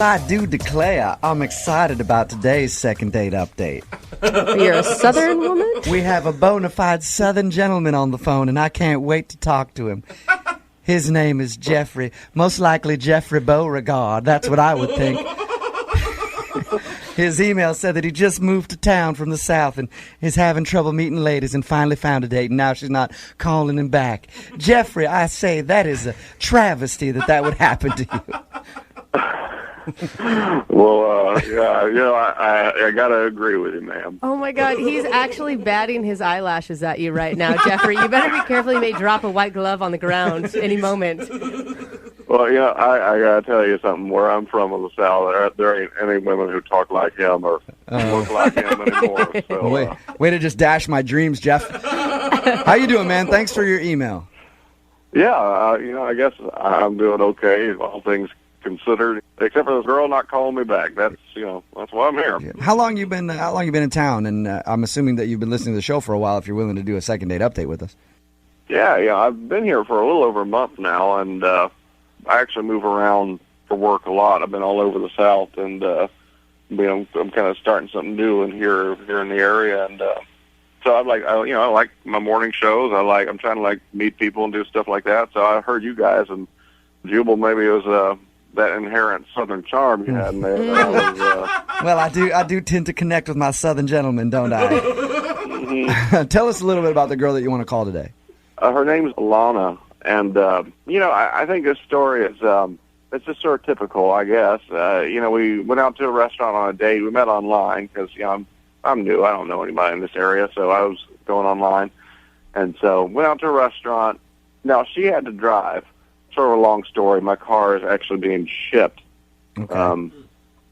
I do declare I'm excited about today's second date update. You're a Southern woman? We have a bona fide Southern gentleman on the phone, and I can't wait to talk to him. His name is Jeffrey, most likely Jeffrey Beauregard. That's what I would think. His email said that he just moved to town from the South and is having trouble meeting ladies and finally found a date, and now she's not calling him back. Jeffrey, I say that is a travesty that would happen to you. Well, yeah, I gotta agree with you, ma'am. Oh, my God. He's actually batting his eyelashes at you right now, Jeffrey. You better be careful. He may drop a white glove on the ground any moment. Well, I gotta tell you something. Where I'm from in the South, there ain't any women who talk like him or look like him anymore. So, way to just dash my dreams, Jeff. How you doing, man? Thanks for your email. Yeah, I guess I'm doing okay, all things considered, except for this girl not calling me back. That's why I'm here. Yeah. How long you been in town? And I'm assuming that you've been listening to the show for a while. If you're willing to do a second date update with us. Yeah, I've been here for a little over a month now, and I actually move around for work a lot. I've been all over the South, and I'm kind of starting something new here in the area, and so I like my morning shows. I'm trying to meet people and do stuff like that. So I heard you guys, and Jubal, maybe it was that inherent Southern charm you had in there. Well, I do tend to connect with my Southern gentlemen, don't I? Mm-hmm. Tell us a little bit about the girl that you want to call today. Her name's Alana, and I think this story is it's just sort of typical, I guess. We went out to a restaurant on a date. We met online because I'm new. I don't know anybody in this area, so I was going online, and so went out to a restaurant. Now she had to drive. Sort of a long story. My car is actually being shipped. Okay. I'm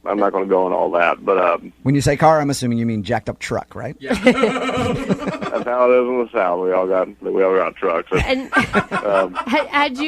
not going to go on all that, but when you say car, I'm assuming you mean jacked up truck, right? Yeah. That's how it is in the South. We all got trucks. And had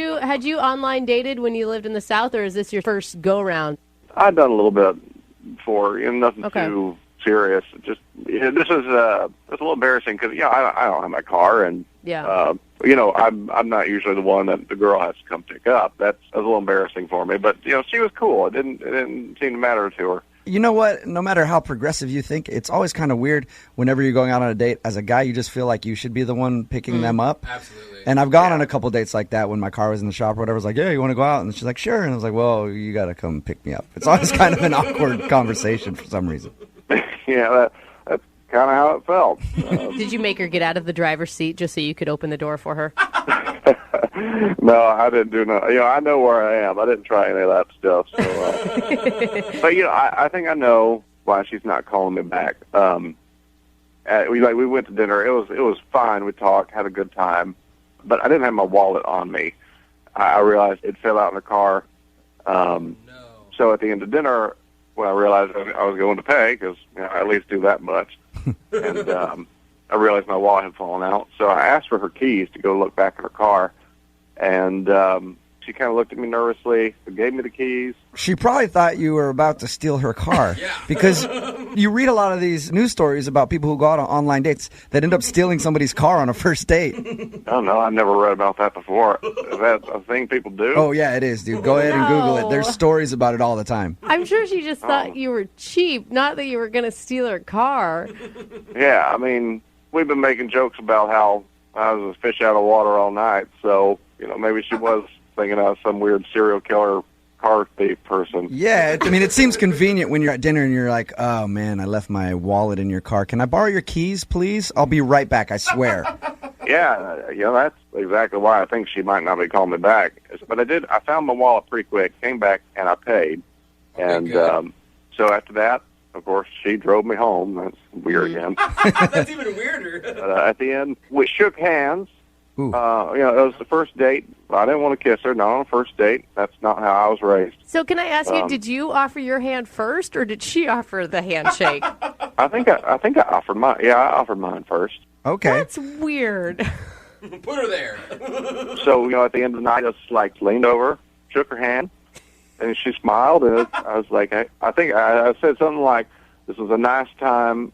you online dated when you lived in the South, or is this your first go round? I've done a little bit before, nothing too serious. Just this is it's a little embarrassing because I don't have my car, and I'm not usually the one that the girl has to come pick up. That's a little embarrassing for me, but she was cool. It didn't seem to matter to her. You know what? No matter how progressive you think, it's always kind of weird whenever you're going out on a date. As a guy, you just feel like you should be the one picking them up. Absolutely. And I've gone on a couple dates like that when my car was in the shop or whatever. I was like, yeah, you want to go out? And she's like, sure. And I was like, well, you got to come pick me up. It's always kind of an awkward conversation for some reason. Yeah, that's kind of how it felt. Did you make her get out of the driver's seat just so you could open the door for her? No, I didn't do no. I know where I am. I didn't try any of that stuff. So, but I think I know why she's not calling me back. We went to dinner. It was fine. We talked, had a good time, but I didn't have my wallet on me. I realized it fell out in the car. No. So at the end of dinner, when I realized I was going to pay, because I at least do that much, and I realized my wallet had fallen out. So I asked for her keys to go look back in her car, and she kind of looked at me nervously, gave me the keys. She probably thought you were about to steal her car. Yeah. Because you read a lot of these news stories about people who go out on online dates that end up stealing somebody's car on a first date. Oh, no, I've never read about that before. Is that a thing people do? Oh, yeah, it is, dude. Go ahead and Google it. There's stories about it all the time. I'm sure she just thought you were cheap, not that you were going to steal her car. Yeah, I mean, we've been making jokes about how I was a fish out of water all night, so, maybe she was thinking I was some weird serial killer car thief person. Yeah, I mean, it seems convenient when you're at dinner and you're like, oh, man, I left my wallet in your car. Can I borrow your keys, please? I'll be right back, I swear. Yeah, that's exactly why I think she might not be calling me back. But I found my wallet pretty quick, came back, and I paid. And so after that, of course, she drove me home. That's weird again. That's even weirder. But at the end, we shook hands. Ooh. It was the first date. I didn't want to kiss her, not on a first date. That's not how I was raised. So can I ask you, did you offer your hand first, or did she offer the handshake? I think I offered mine. Yeah, I offered mine first. Okay. That's weird. Put her there. So, at the end of the night, I just leaned over, shook her hand, and she smiled, and I was like, I think I said something like, this was a nice time,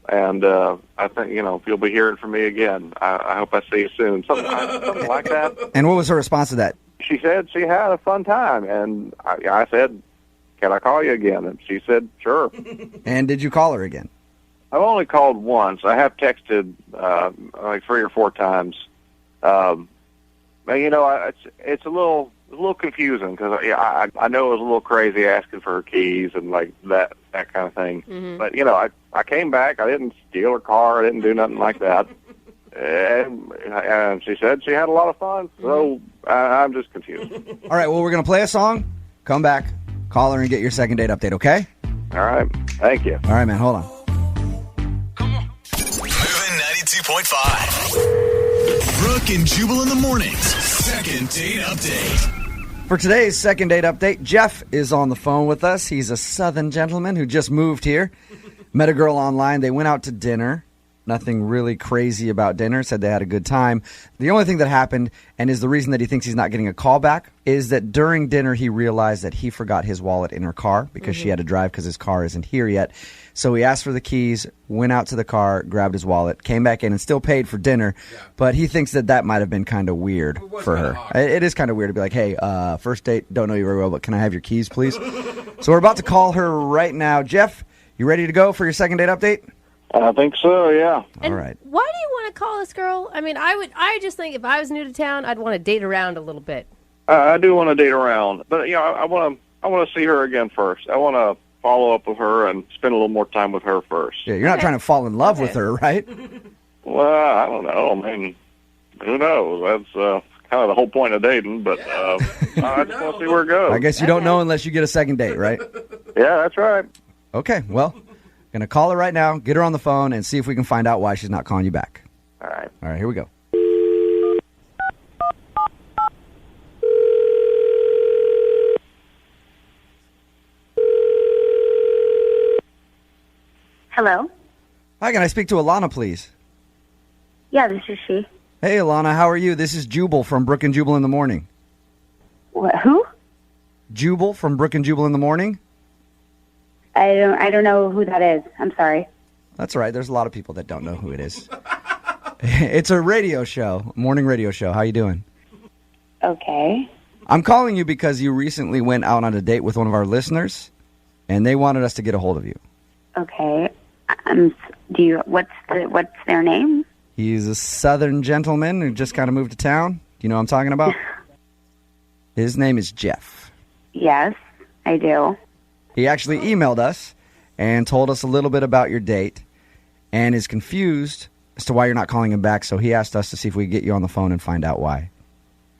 and I think, if you'll be hearing from me again, I hope I see you soon. Something like that. And what was her response to that? She said she had a fun time, and I said, can I call you again? And she said, sure. And did you call her again? I've only called once. I have texted like 3 or 4 times. But it's a little confusing because I know it was a little crazy asking for her keys and like that kind of thing. Mm-hmm. But I came back. I didn't steal her car. I didn't do nothing like that. And she said she had a lot of fun. So I'm just confused. All right. Well, we're gonna play a song. Come back, call her, and get your second date update. Okay? All right. Thank you. All right, man. Hold on. Moving 92.5. Brooke and Jubal in the mornings. Second date update. For today's second date update, Jeff is on the phone with us. He's a Southern gentleman who just moved here. Met a girl online. They went out to dinner. Nothing really crazy about dinner. Said they had a good time. The only thing that happened, and is the reason that he thinks he's not getting a call back, is that during dinner he realized that he forgot his wallet in her car because she had to drive because his car isn't here yet. So he asked for the keys, went out to the car, grabbed his wallet, came back in and still paid for dinner. Yeah. But he thinks that might have been kind of weird for her. It is kind of weird to be like, hey, first date, don't know you very well, but can I have your keys, please? So we're about to call her right now. Jeff, you ready to go for your second date update? I think so, yeah. And all right. Why do you want to call this girl? I mean, I just think if I was new to town, I'd want to date around a little bit. I do want to date around, but I want to see her again first. I want to follow up with her and spend a little more time with her first. Yeah, you're not trying to fall in love with her, right? Well, I don't know. I mean, who knows? That's kind of the whole point of dating, but I just want to see where it goes. I guess you don't know unless you get a second date, right? Yeah, that's right. Okay, well, going to call her right now, get her on the phone, and see if we can find out why she's not calling you back. All right. All right, here we go. Hello? Hi, can I speak to Alana, please? Yeah, this is she. Hey, Alana, how are you? This is Jubal from Brooke and Jubal in the morning. What, who? Jubal from Brooke and Jubal in the morning? I don't know who that is. I'm sorry. That's all right. There's a lot of people that don't know who it is. It's a radio show, morning radio show. How you doing? Okay. I'm calling you because you recently went out on a date with one of our listeners, and they wanted us to get a hold of you. Okay. What's their name? He's a Southern gentleman who just kind of moved to town. Do you know what I'm talking about? His name is Jeff. Yes, I do. He actually emailed us and told us a little bit about your date and is confused as to why you're not calling him back. So he asked us to see if we could get you on the phone and find out why.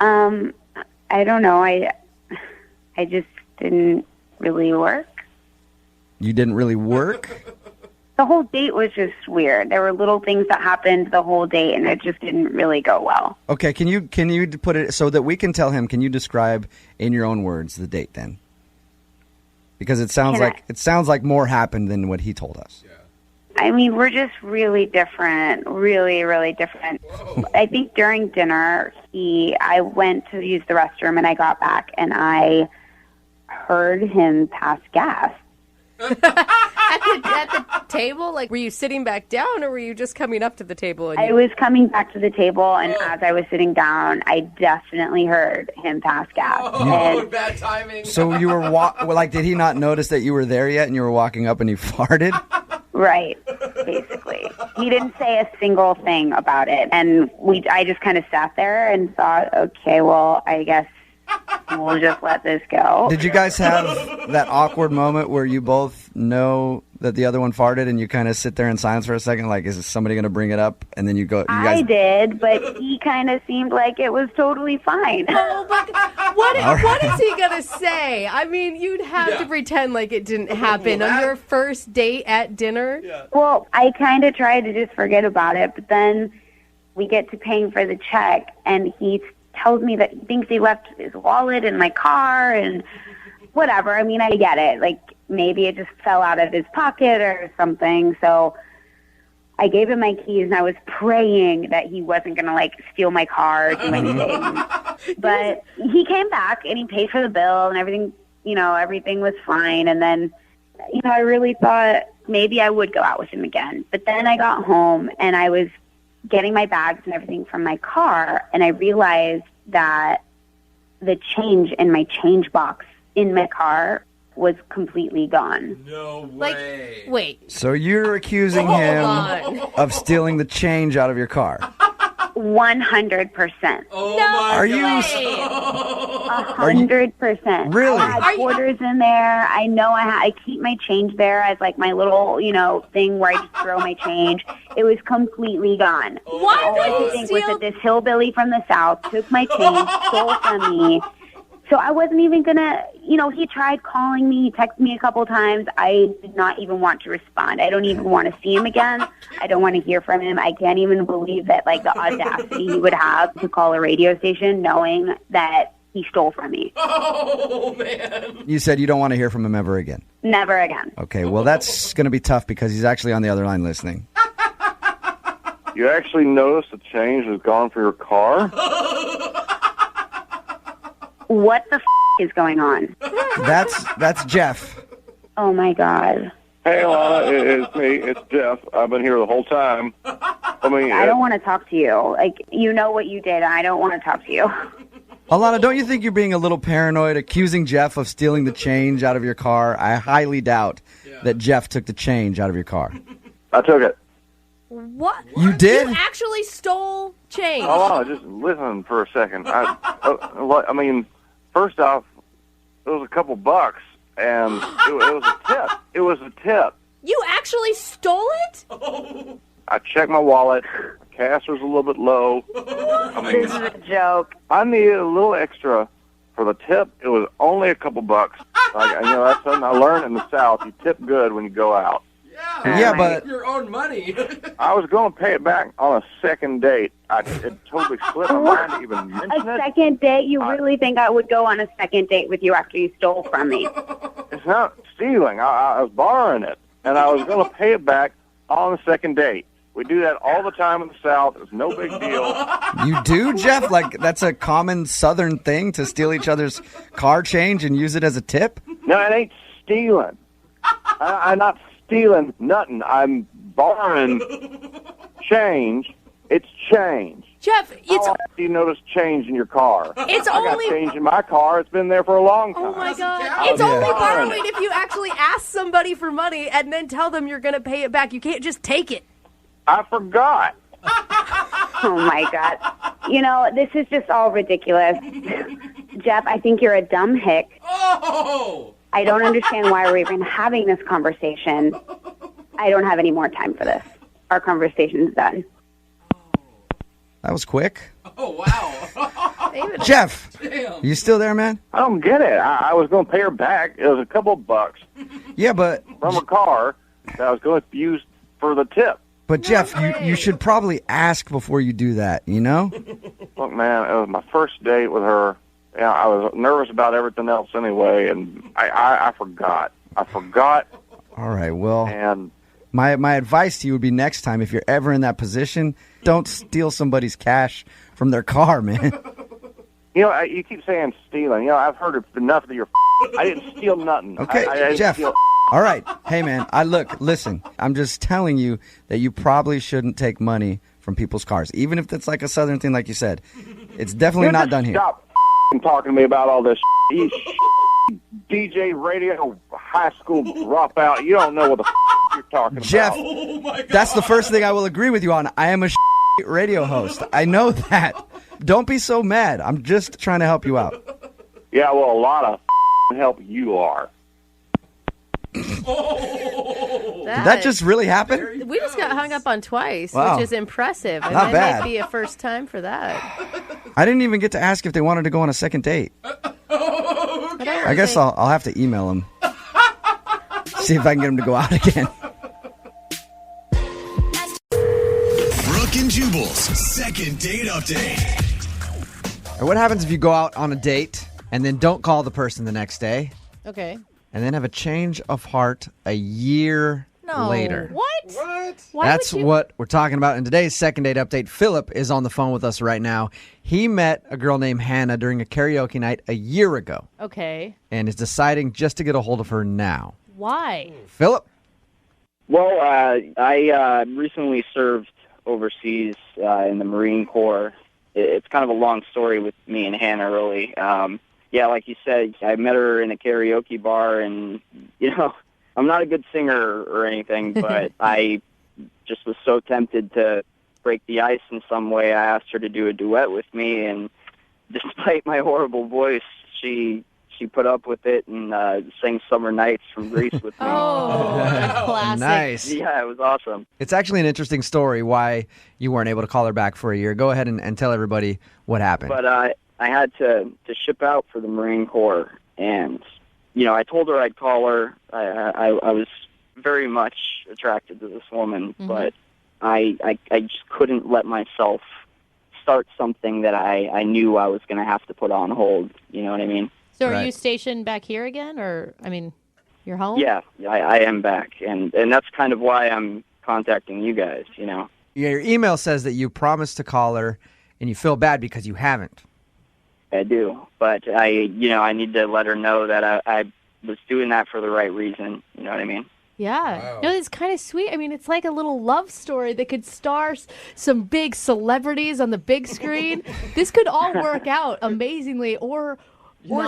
I don't know. I just didn't really work. You didn't really work? The whole date was just weird. There were little things that happened the whole date, and it just didn't really go well. Okay, can you put it so that we can tell him? Can you describe in your own words the date then? Because it sounds like more happened than what he told us. I mean, we're just really different, really, really different. Whoa. I think during dinner, I went to use the restroom, and I got back, and I heard him pass gas. At the table? Like, were you sitting back down, or were you just coming up to the table? And I was coming back to the table, and as I was sitting down, I definitely heard him pass gas. Oh, bad timing. So you were did he not notice that you were there yet, and you were walking up and he farted? Right, basically. He didn't say a single thing about it, and I just kind of sat there and thought, okay, well, I guess we'll just let this go. Did you guys have that awkward moment where you both know that the other one farted and you kind of sit there in silence for a second, like, is somebody going to bring it up? And then you go, I did, but he kind of seemed like it was totally fine. Oh, but what is he going to say? I mean, you'd have to pretend like it didn't happen on your first date at dinner. Yeah. Well, I kind of tried to just forget about it, but then we get to paying for the check, and he tells me that he thinks he left his wallet in my car and whatever. I mean, I get it. Like, maybe it just fell out of his pocket or something. So I gave him my keys, and I was praying that he wasn't going to, like, steal my car or do anything. But he came back, and he paid for the bill, and everything, everything was fine. And then, I really thought maybe I would go out with him again. But then I got home, and I was getting my bags and everything from my car, and I realized that the change in my change box in my car was completely gone. No Like, way. wait. So you're accusing him on. of stealing the change out of your car. 100%. Oh No my Are you- God. 100%. Really? I had quarters in there. I know I keep my change there as like my little, thing where I just throw my change. It was completely gone. Why All I would could you think was steal? that this hillbilly from the South took my change, stole from me. So I wasn't even going to, he tried calling me, he texted me a couple times. I did not even want to respond. I don't even want to see him again. I don't want to hear from him. I can't even believe that, like, the audacity he would have to call a radio station knowing that he stole from me. Oh, man. You said you don't want to hear from him ever again. Never again. Okay, well, that's going to be tough because he's actually on the other line listening. You actually noticed the change was gone for your car? What the is going on? That's Jeff. Oh, my God. Hey, Alana, it's me. It's Jeff. I've been here the whole time. I mean, I don't want to talk to you. Like, you know what you did. I don't want to talk to you. Alana, don't you think you're being a little paranoid, accusing Jeff of stealing the change out of your car? I highly doubt that Jeff took the change out of your car. I took it. What? You did? You actually stole change. Alana, just listen for a second. I mean, first off, it was a couple bucks, and it was a tip. It was a tip. You actually stole it? I checked my wallet. Cash was a little bit low. This is a joke. I needed a little extra for the tip. It was only a couple bucks. That's something I learned in the South. You tip good when you go out. Yeah, but Your own money. I was going to pay it back on a second date. It totally slipped my mind to even mention A it. second date? You really think I would go on a second date with you after you stole from me? It's not stealing. I was borrowing it, and I was going to pay it back on the second date. We do that all the time in the South. It's no big deal. you do, Jeff? Like, that's a common Southern thing to steal each other's car change and use it as a tip? No, it ain't stealing. I'm not stealing nothing. I'm borrowing change. It's change. Jeff, How it's often do you notice change in your car? it's I got only change in my car. It's been there for a long time. Oh my God. count. It's only Yeah. borrowing if you actually ask somebody for money and then tell them you're going to pay it back. You can't just take it. I forgot. Oh, my God. This is just all ridiculous. Jeff, I think you're a dumb hick. Oh! I don't understand why we're even having this conversation. I don't have any more time for this. Our conversation's done. That was quick. Oh, wow. Jeff, Damn. you still there, man? I don't get it. I was going to pay her back. It was a couple bucks Yeah, but from a car that I was going to use for the tip. Jeff, you should probably ask before you do that, you know? Look, man, it was my first date with her. Yeah, I was nervous about everything else anyway, and I forgot. I forgot, All right, well, and my advice to you would be next time, if you're ever in that position, don't steal somebody's cash from their car, man. you keep saying stealing. I've heard it enough that you're. I didn't steal nothing. Okay, I didn't Jeff. steal- All right. Hey, man, listen, I'm just telling you that you probably shouldn't take money from people's cars, even if it's like a Southern thing, like you said. It's definitely not done here. Stop talking to me about all this. You DJ radio high school dropout. You don't know what the you're talking Jeff, about. Oh, my God. that's the first thing I will agree with you on. I am a radio host. I know that. Don't be so mad. I'm just trying to help you out. Yeah, well, a lot of help you are. Did that just really happen? We just got hung up on twice, Wow. which is impressive. And Not that bad. might be a first time for that. I didn't even get to ask if they wanted to go on a second date. I guess I'll have to email them. See if I can get them to go out again. Brooke and Jubal's second date update. What happens if you go out on a date and then don't call the person the next day Okay. and then have a change of heart a year later? What? Why That's would you? what we're talking about in today's second date update. Philip is on the phone with us right now. He met a girl named Hannah during a karaoke night a year ago Okay. and is deciding just to get a hold of her now. Why? Philip? Well, I recently served overseas in the Marine Corps. It's kind of a long story with me and Hannah, really. yeah, like you said, I met her in a karaoke bar, and, I'm not a good singer or anything, but I just was so tempted to break the ice in some way. I asked her to do a duet with me, and despite my horrible voice, she put up with it and sang Summer Nights from Greece with me. Oh, classic. Nice. Yeah, it was awesome. It's actually an interesting story why you weren't able to call her back for a year. Go ahead and tell everybody what happened. But I had to ship out for the Marine Corps, and, I told her I'd call her. I was very much attracted to this woman, but I just couldn't let myself start something that I knew I was going to have to put on hold. You know what I mean? So are Right. you stationed back here again, or, you're home? Yeah, I am back, and that's kind of why I'm contacting you guys, Yeah, your email says that you promised to call her, and you feel bad because you haven't. I do, but I need to let her know that I was doing that for the right reason. You know what I mean? Yeah. Wow. No, it's kind of sweet. It's like a little love story that could star some big celebrities on the big screen. This could all work out amazingly, or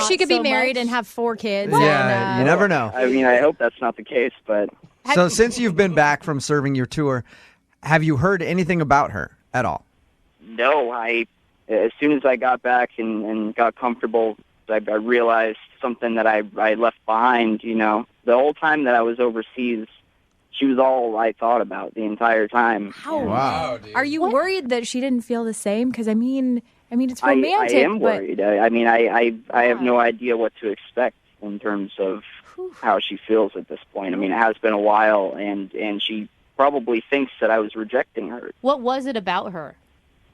she could be so married much. and have 4 kids. Yeah, and, you never know. I mean, I hope that's not the case, but So since you've been back from serving your tour, have you heard anything about her at all? no, as soon as I got back and got comfortable, I realized something that I left behind. The whole time that I was overseas, she was all I thought about the entire time. How? Wow, dude. Are you worried that she didn't feel the same? Because, it's I romantic. am but worried. I have no idea what to expect in terms of how she feels at this point. It has been a while, and she probably thinks that I was rejecting her. What was it about her?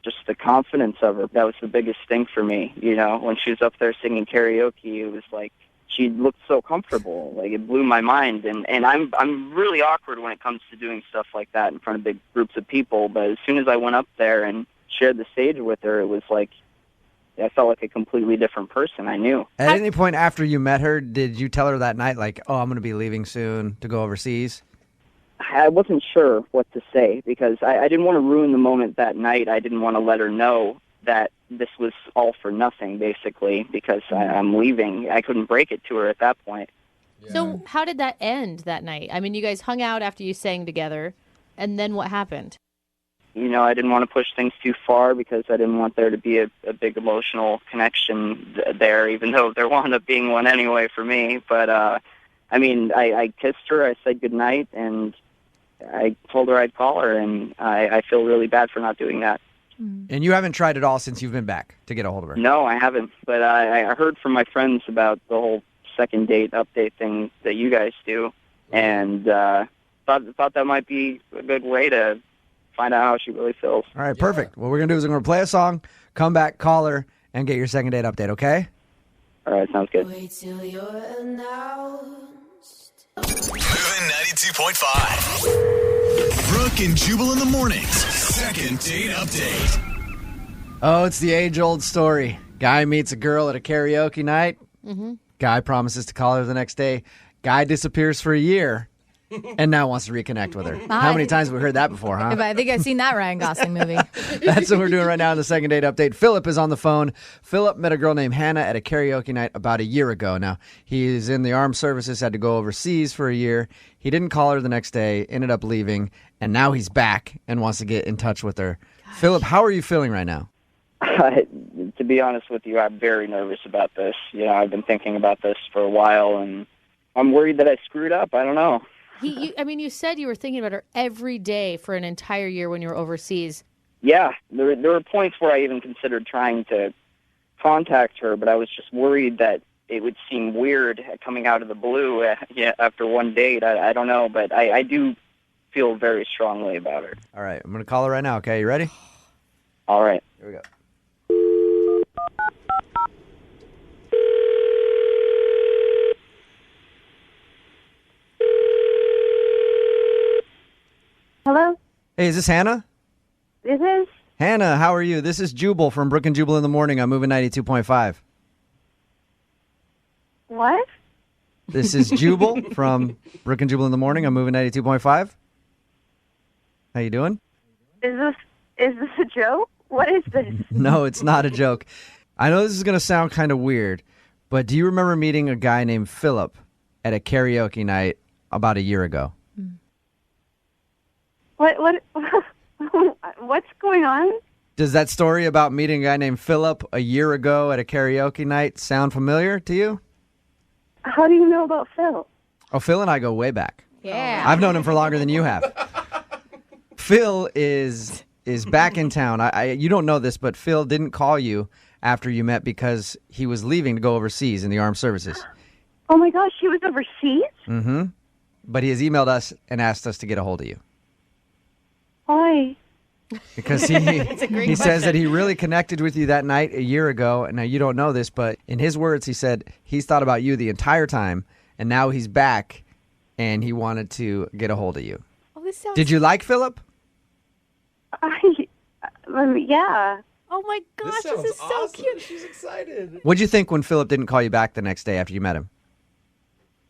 Just the confidence of her. That was the biggest thing for me. When she was up there singing karaoke, it was like she looked so comfortable. Like, it blew my mind. And I'm really awkward when it comes to doing stuff like that in front of big groups of people. But as soon as I went up there and shared the stage with her, it was like I felt like a completely different person. I knew. At any point after you met her, did you tell her that night, like, oh, I'm going to be leaving soon to go overseas? I wasn't sure what to say because I didn't want to ruin the moment that night. I didn't want to let her know that this was all for nothing, basically, because I'm leaving. I couldn't break it to her at that point. Yeah. So how did that end that night? You guys hung out after you sang together, and then what happened? I didn't want to push things too far because I didn't want there to be a big emotional connection there, even though there wound up being one anyway for me. But, I kissed her, I said goodnight, and I told her I'd call her, and I feel really bad for not doing that. And you haven't tried at all since you've been back to get a hold of her? No, I haven't. But I heard from my friends about the whole second date update thing that you guys do, and thought that might be a good way to find out how she really feels. All right, perfect. What we're going to do is we're going to play a song, come back, call her, and get your second date update, okay? All right, sounds good. Moving 92.5. Brooke and Jubal in the mornings. Second date update. Oh, it's the age-old story. Guy meets a girl at a karaoke night. Guy promises to call her the next day. Guy disappears for a year and now wants to reconnect with her. How many times have we heard that before, huh? I think I've seen that Ryan Gosling movie. That's what we're doing right now in the second date update. Philip is on the phone. Philip met a girl named Hannah at a karaoke night about a year ago. Now, he's in the armed services, had to go overseas for a year. He didn't call her the next day, ended up leaving, and now he's back and wants to get in touch with her. Philip, how are you feeling right now? To be honest with you, I'm very nervous about this. I've been thinking about this for a while, and I'm worried that I screwed up. I don't know. You said you were thinking about her every day for an entire year when you were overseas. Yeah, there were points where I even considered trying to contact her, but I was just worried that it would seem weird coming out of the blue after one date. I don't know, but I do feel very strongly about her. All right, I'm going to call her right now, okay? You ready? All right. Here we go. Hello? Hey, is this Hannah? This is? Hannah, how are you? This is Jubal from Brooke and Jubal in the morning. I'm moving 92.5. What? This is Jubal from Brooke and Jubal in the morning. I'm moving 92.5. How you doing? Is this a joke? What is this? No, it's not a joke. I know this is going to sound kind of weird, But do you remember meeting a guy named Philip at a karaoke night about a year ago? What? What's going on? Does that story about meeting a guy named Philip a year ago at a karaoke night sound familiar to you? How do you know about Phil? Oh, Phil and I go way back. Yeah. I've known him for longer than you have. Phil is back in town. You don't know this, but Phil didn't call you after you met because he was leaving to go overseas in the armed services. Oh my gosh, he was overseas? Mm-hmm. But he has emailed us and asked us to get a hold of you. Why? Because he says that he really connected with you that night a year ago. And now you don't know this, but in his words, he said he's thought about you the entire time, and now he's back, and he wanted to get a hold of you. Oh, this sounds... Did you like Philip? Yeah. Oh my gosh, this is so cute. She's excited. What'd you think when Philip didn't call you back the next day after you met him?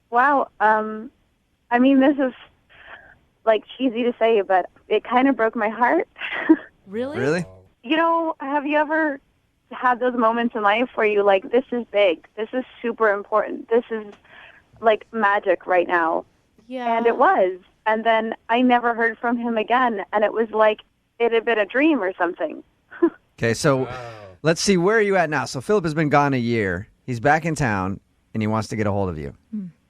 Wow. I mean, this is like cheesy to say, but it kind of broke my heart. Really? Really? You know, have you ever had those moments in life where you like, this is big, this is super important, this is like magic right now? Yeah. And it was. And then I never heard from him again, and it was like it had been a dream or something. Okay, so let's see, where are you at now? So Philip has been gone a year. He's back in town, and he wants to get a hold of you.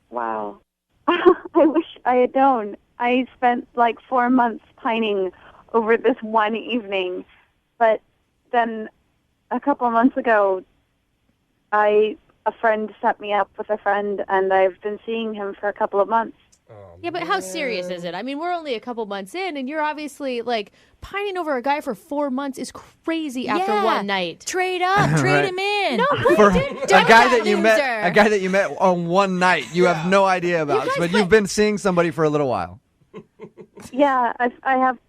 Wow. I wish I had known. I spent like 4 months pining over this one evening, but then a couple of months ago, a friend set me up with a friend, and I've been seeing him for a couple of months. Yeah, but how serious is it? I mean, we're only a couple months in, and you're obviously, like, pining over a guy for 4 months is crazy after one night. Trade up. Trade Right. him in. No, For Brandon, a don't guy be that you loser. met, a guy that you met on one night, you have no idea about, guys but went- you've been seeing somebody for a little while. Yeah,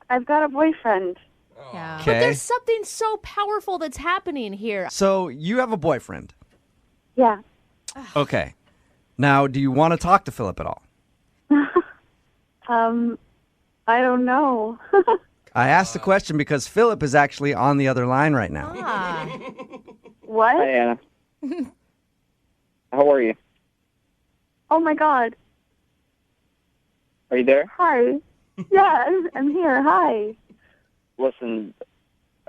I've got a boyfriend. Yeah. Okay. But there's something so powerful that's happening here. So you have a boyfriend. Yeah. Okay. Now, do you want to talk to Philip at all? I don't know. I asked the question because Philip is actually on the other line right now. Ah. What? Hi, Anna. How are you? Oh my God. Are you there? Hi. Yeah, I'm here. Hi. Listen,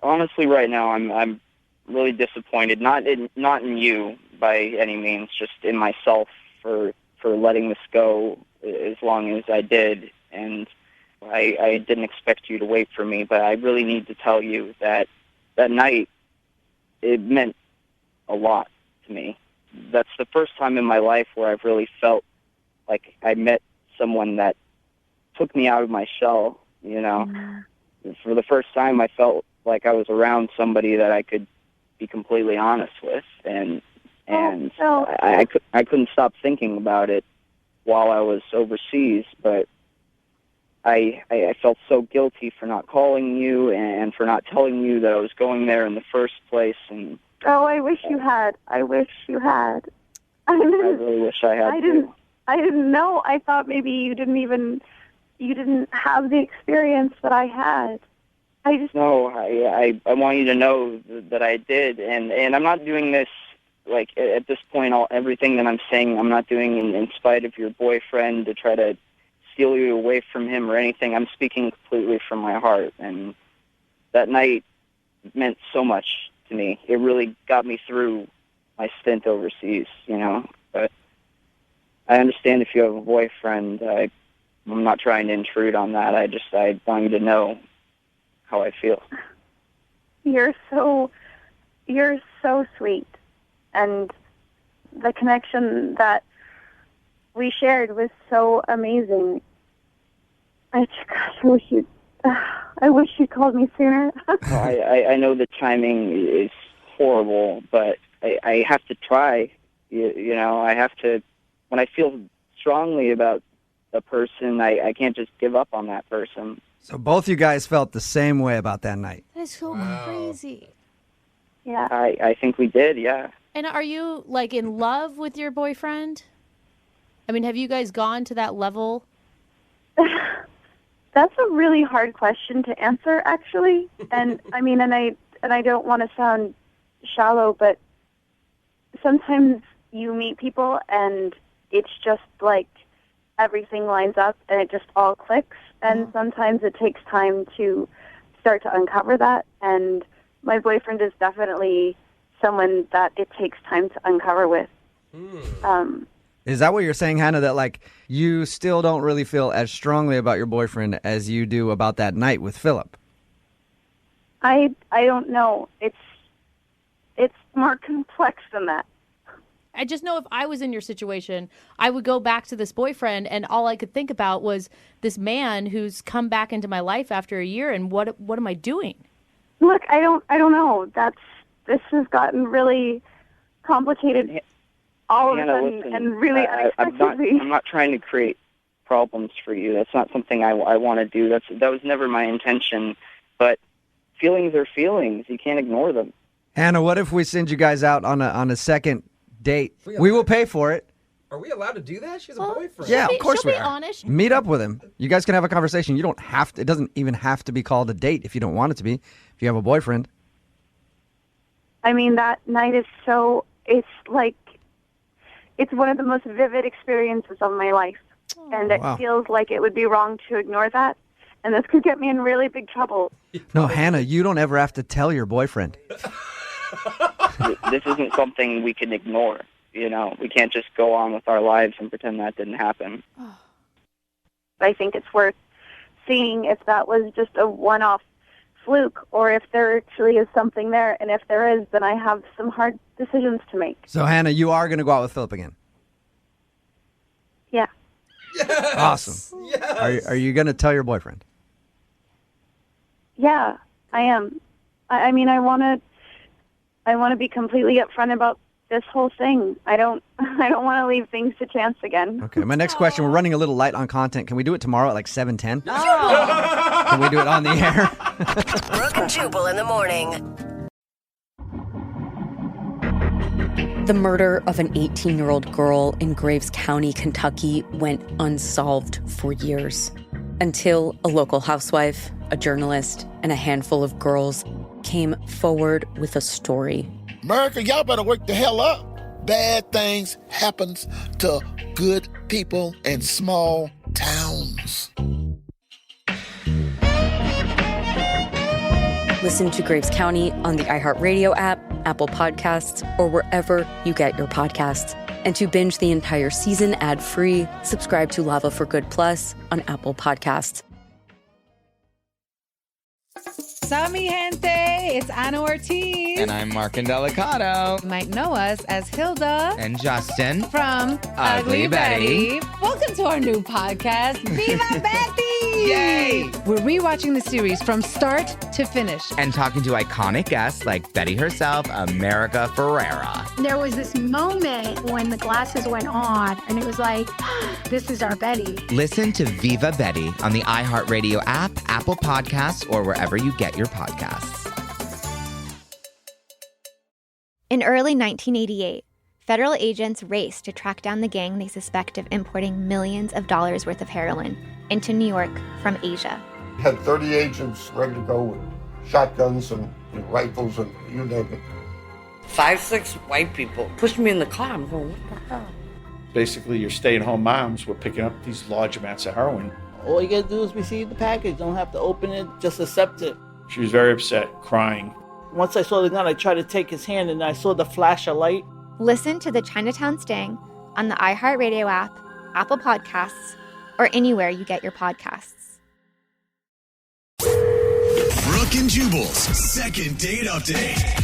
honestly, right now I'm really disappointed. Not in you by any means, just in myself for letting this go as long as I did. And I didn't expect you to wait for me, but I really need to tell you that that night it meant a lot to me. That's the first time in my life where I've really felt like I met someone that took me out of my shell, you know. For the first time, I felt like I was around somebody that I could be completely honest with, and so- I couldn't stop thinking about it while I was overseas, but I felt so guilty for not calling you and for not telling you that I was going there in the first place, and Oh, I wish you had. I wish you had. I really wish I had to. I didn't know. I thought maybe you didn't have the experience that I had. No, I want you to know that I did, and I'm not doing this, like, at this point, everything that I'm saying, I'm not doing in spite of your boyfriend to try to steal you away from him or anything. I'm speaking completely from my heart, and that night meant so much to me. It really got me through my stint overseas, you know, but I understand if you have a boyfriend. I'm not trying to intrude on that. I want you to know how I feel. You're so sweet, and the connection that we shared was so amazing. I wish you called me sooner. I know the timing is horrible, but I have to try. You know, I have to. When I feel strongly about a person, I can't just give up on that person. So both you guys felt the same way about that night. That is so crazy. Yeah. I think we did, yeah. And are you, like, in love with your boyfriend? I mean, have you guys gone to that level? That's a really hard question to answer, actually. And I mean, and I don't want to sound shallow, but sometimes you meet people and it's just like everything lines up and it just all clicks. And sometimes it takes time to start to uncover that. And my boyfriend is definitely someone that it takes time to uncover with. Is that what you're saying, Hannah, that like you still don't really feel as strongly about your boyfriend as you do about that night with Philip? I don't know. It's more complex than that. I just know if I was in your situation, I would go back to this boyfriend, and all I could think about was this man who's come back into my life after a year, and what am I doing? Look, I don't know. This has gotten really complicated all of a sudden, listen, and really unexpectedly. I'm not trying to create problems for you. That's not something I want to do. That was never my intention. But feelings are feelings. You can't ignore them. Hannah, what if we send you guys out on a second date? We will pay for it. Are we allowed to do that? She has a boyfriend. Yeah, of course we she'll be are. honest. Meet up with him. You guys can have a conversation. You don't have to. It doesn't even have to be called a date if you don't want it to be. If you have a boyfriend. I mean, that night is so, it's one of the most vivid experiences of my life. And it feels like it would be wrong to ignore that. And this could get me in really big trouble. No, Hannah, you don't ever have to tell your boyfriend. This isn't something we can ignore. You know, we can't just go on with our lives and pretend that didn't happen. I think it's worth seeing if that was just a one-off fluke or if there actually is something there. And if there is, then I have some hard decisions to make. So, Hannah, you are going to go out with Philip again? Yeah. Yes. Awesome. Yes. Are you going to tell your boyfriend? Yeah, I am. I mean, I want to be completely upfront about this whole thing. I don't want to leave things to chance again. Okay, my next question, we're running a little light on content. Can we do it tomorrow at like 7:10? Can we do it on the air? Brooke and Jubal in the morning. The murder of an 18-year-old girl in Graves County, Kentucky went unsolved for years until a local housewife, a journalist, and a handful of girls came forward with a story. America, y'all better wake the hell up. Bad things happens to good people in small towns. Listen to Graves County on the iHeartRadio app, Apple Podcasts, or wherever you get your podcasts. And to binge the entire season ad-free, subscribe to Lava for Good Plus on Apple Podcasts. What's up, mi gente? It's Anna Ortiz. And I'm Mark Indelicato. You might know us as Hilda. And Justin. From Ugly Betty. Welcome to our new podcast, Viva Betty! Yay! We're rewatching the series from start to finish. And talking to iconic guests like Betty herself, America Ferrera. There was this moment when the glasses went on, and it was like, this is our Betty. Listen to Viva Betty on the iHeartRadio app, Apple Podcasts, or wherever you get your podcasts. In early 1988, federal agents raced to track down the gang they suspect of importing millions of dollars worth of heroin into New York from Asia. We had 30 agents ready to go with shotguns and rifles and you name it. 5-6 white people pushed me in the car. I'm going, what the hell? Basically, your stay-at-home moms were picking up these large amounts of heroin. All you gotta do is receive the package. Don't have to open it, just accept it. She was very upset, crying. Once I saw the gun, I tried to take his hand, and I saw the flash of light. Listen to the Chinatown Sting on the iHeartRadio app, Apple Podcasts, or anywhere you get your podcasts. Brooke and Jubal's second date update.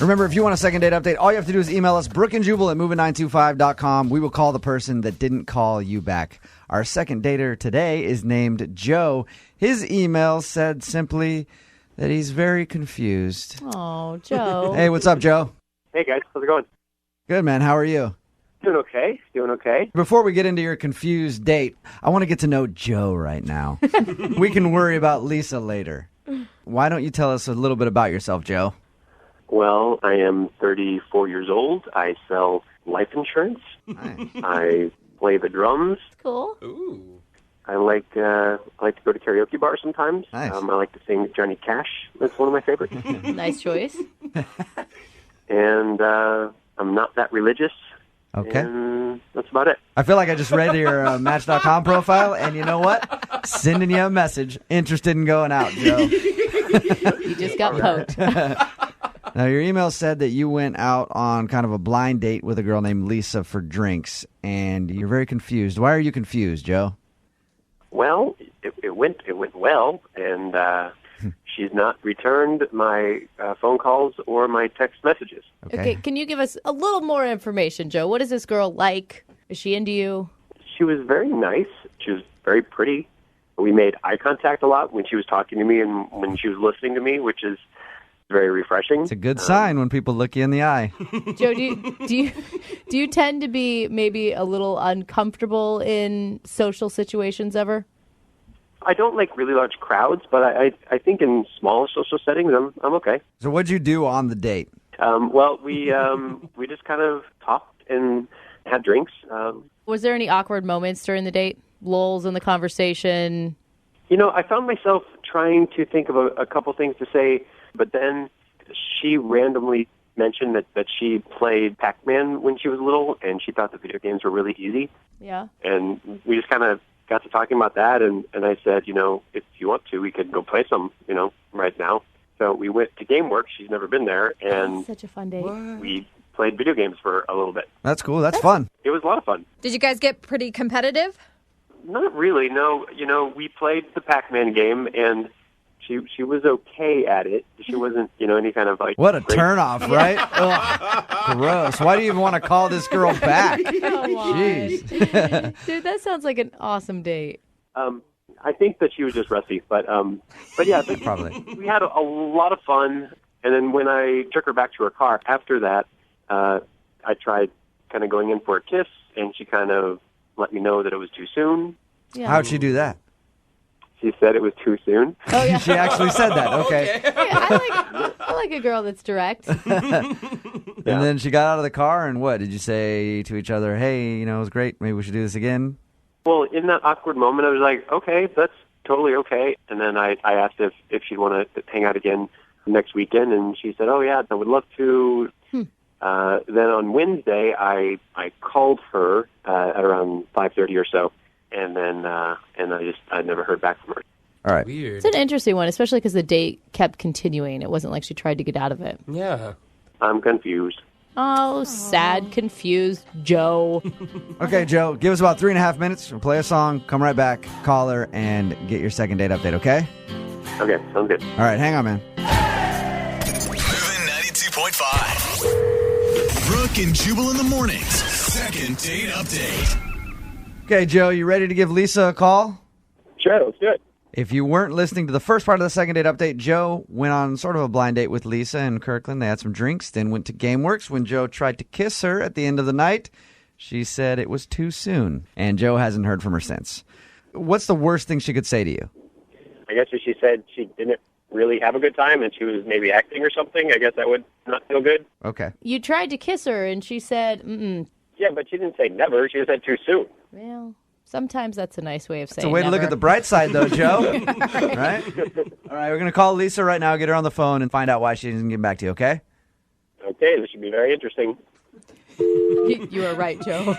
Remember, if you want a second date update, all you have to do is email us, brookeandjubal@moving925.com. We will call the person that didn't call you back. Our second dater today is named Joe. His email said simply that he's very confused. Oh, Joe. Hey, what's up, Joe? Hey, guys. How's it going? Good, man. How are you? Doing okay. Doing okay. Before we get into your confused date, I want to get to know Joe right now. We can worry about Lisa later. Why don't you tell us a little bit about yourself, Joe? Well, I am 34 years old. I sell life insurance. Nice. I play the drums. Cool. Ooh. I like to go to karaoke bars sometimes. Nice. I like to sing Johnny Cash. That's one of my favorites. Nice choice. And I'm not that religious, Okay. And that's about it. I feel like I just read your Match.com profile, and you know what? Sending you a message. Interested in going out, Joe. You just got poked. Now, your email said that you went out on kind of a blind date with a girl named Lisa for drinks, and you're very confused. Why are you confused, Joe? Well, it went well, and she's not returned my phone calls or my text messages. Okay, can you give us a little more information, Joe? What is this girl like? Is she into you? She was very nice. She was very pretty. We made eye contact a lot when she was talking to me and when she was listening to me, which is very refreshing. It's a good sign when people look you in the eye. Joe, do you tend to be maybe a little uncomfortable in social situations ever? I don't like really large crowds, but I think in small social settings, I'm okay. So what'd you do on the date? Well, we just kind of talked and had drinks. Was there any awkward moments during the date? Lulls in the conversation? You know, I found myself trying to think of a couple things to say, but then she randomly mentioned that she played Pac-Man when she was little, and she thought the video games were really easy. Yeah. And we just kind of got to talking about that, and I said, you know, if you want to, we could go play some, you know, right now. So we went to GameWorks. She's never been there, and such a fun date. We played video games for a little bit. That's cool. That's fun. It was a lot of fun. Did you guys get pretty competitive? Not really, no. You know, we played the Pac-Man game, and she was okay at it. She wasn't, you know, any kind of like... What a great... turnoff, right? Ugh, gross. Why do you even want to call this girl back? Come on. Jeez. Dude, that sounds like an awesome date. I think that she was just rusty, but yeah, probably. We had a lot of fun, and then when I took her back to her car after that, I tried kind of going in for a kiss, and she kind of let me know that it was too soon. Yeah. How'd she do that? She said it was too soon. Oh, yeah. She actually said that. Okay. Hey, I like a girl that's direct. And then she got out of the car, and what? Did you say to each other, hey, you know, it was great. Maybe we should do this again? Well, in that awkward moment, I was like, okay, that's totally okay. And then I asked if she'd want to hang out again next weekend, and she said, oh, yeah, I would love to. Then on Wednesday, I called her at around 5:30 or so, and then I never heard back from her. All right. Weird. It's an interesting one, especially because the date kept continuing. It wasn't like she tried to get out of it. Yeah. I'm confused. Oh, sad, confused Joe. Okay, Joe, give us about 3.5 minutes. We'll play a song, come right back, call her, and get your second date update, okay? Okay, sounds good. All right, hang on, man. Moving 92.5. Brooke and Jubal in the mornings. Second date update. Okay, Joe, you ready to give Lisa a call? Sure, let's do it. If you weren't listening to the first part of the second date update, Joe went on sort of a blind date with Lisa in Kirkland. They had some drinks, then went to GameWorks. When Joe tried to kiss her at the end of the night, she said it was too soon, and Joe hasn't heard from her since. What's the worst thing she could say to you? I guess if she said she didn't really have a good time and she was maybe acting or something, I guess that would not feel good. Okay. You tried to kiss her, and she said, mm-mm. Yeah, but she didn't say never. She said too soon. Well, sometimes that's a nice way of saying It's a way never. to look at the bright side, though, Joe. Right? All right, we're going to call Lisa right now, get her on the phone, and find out why she didn't get back to you, okay? Okay, this should be very interesting. You are right, Joe.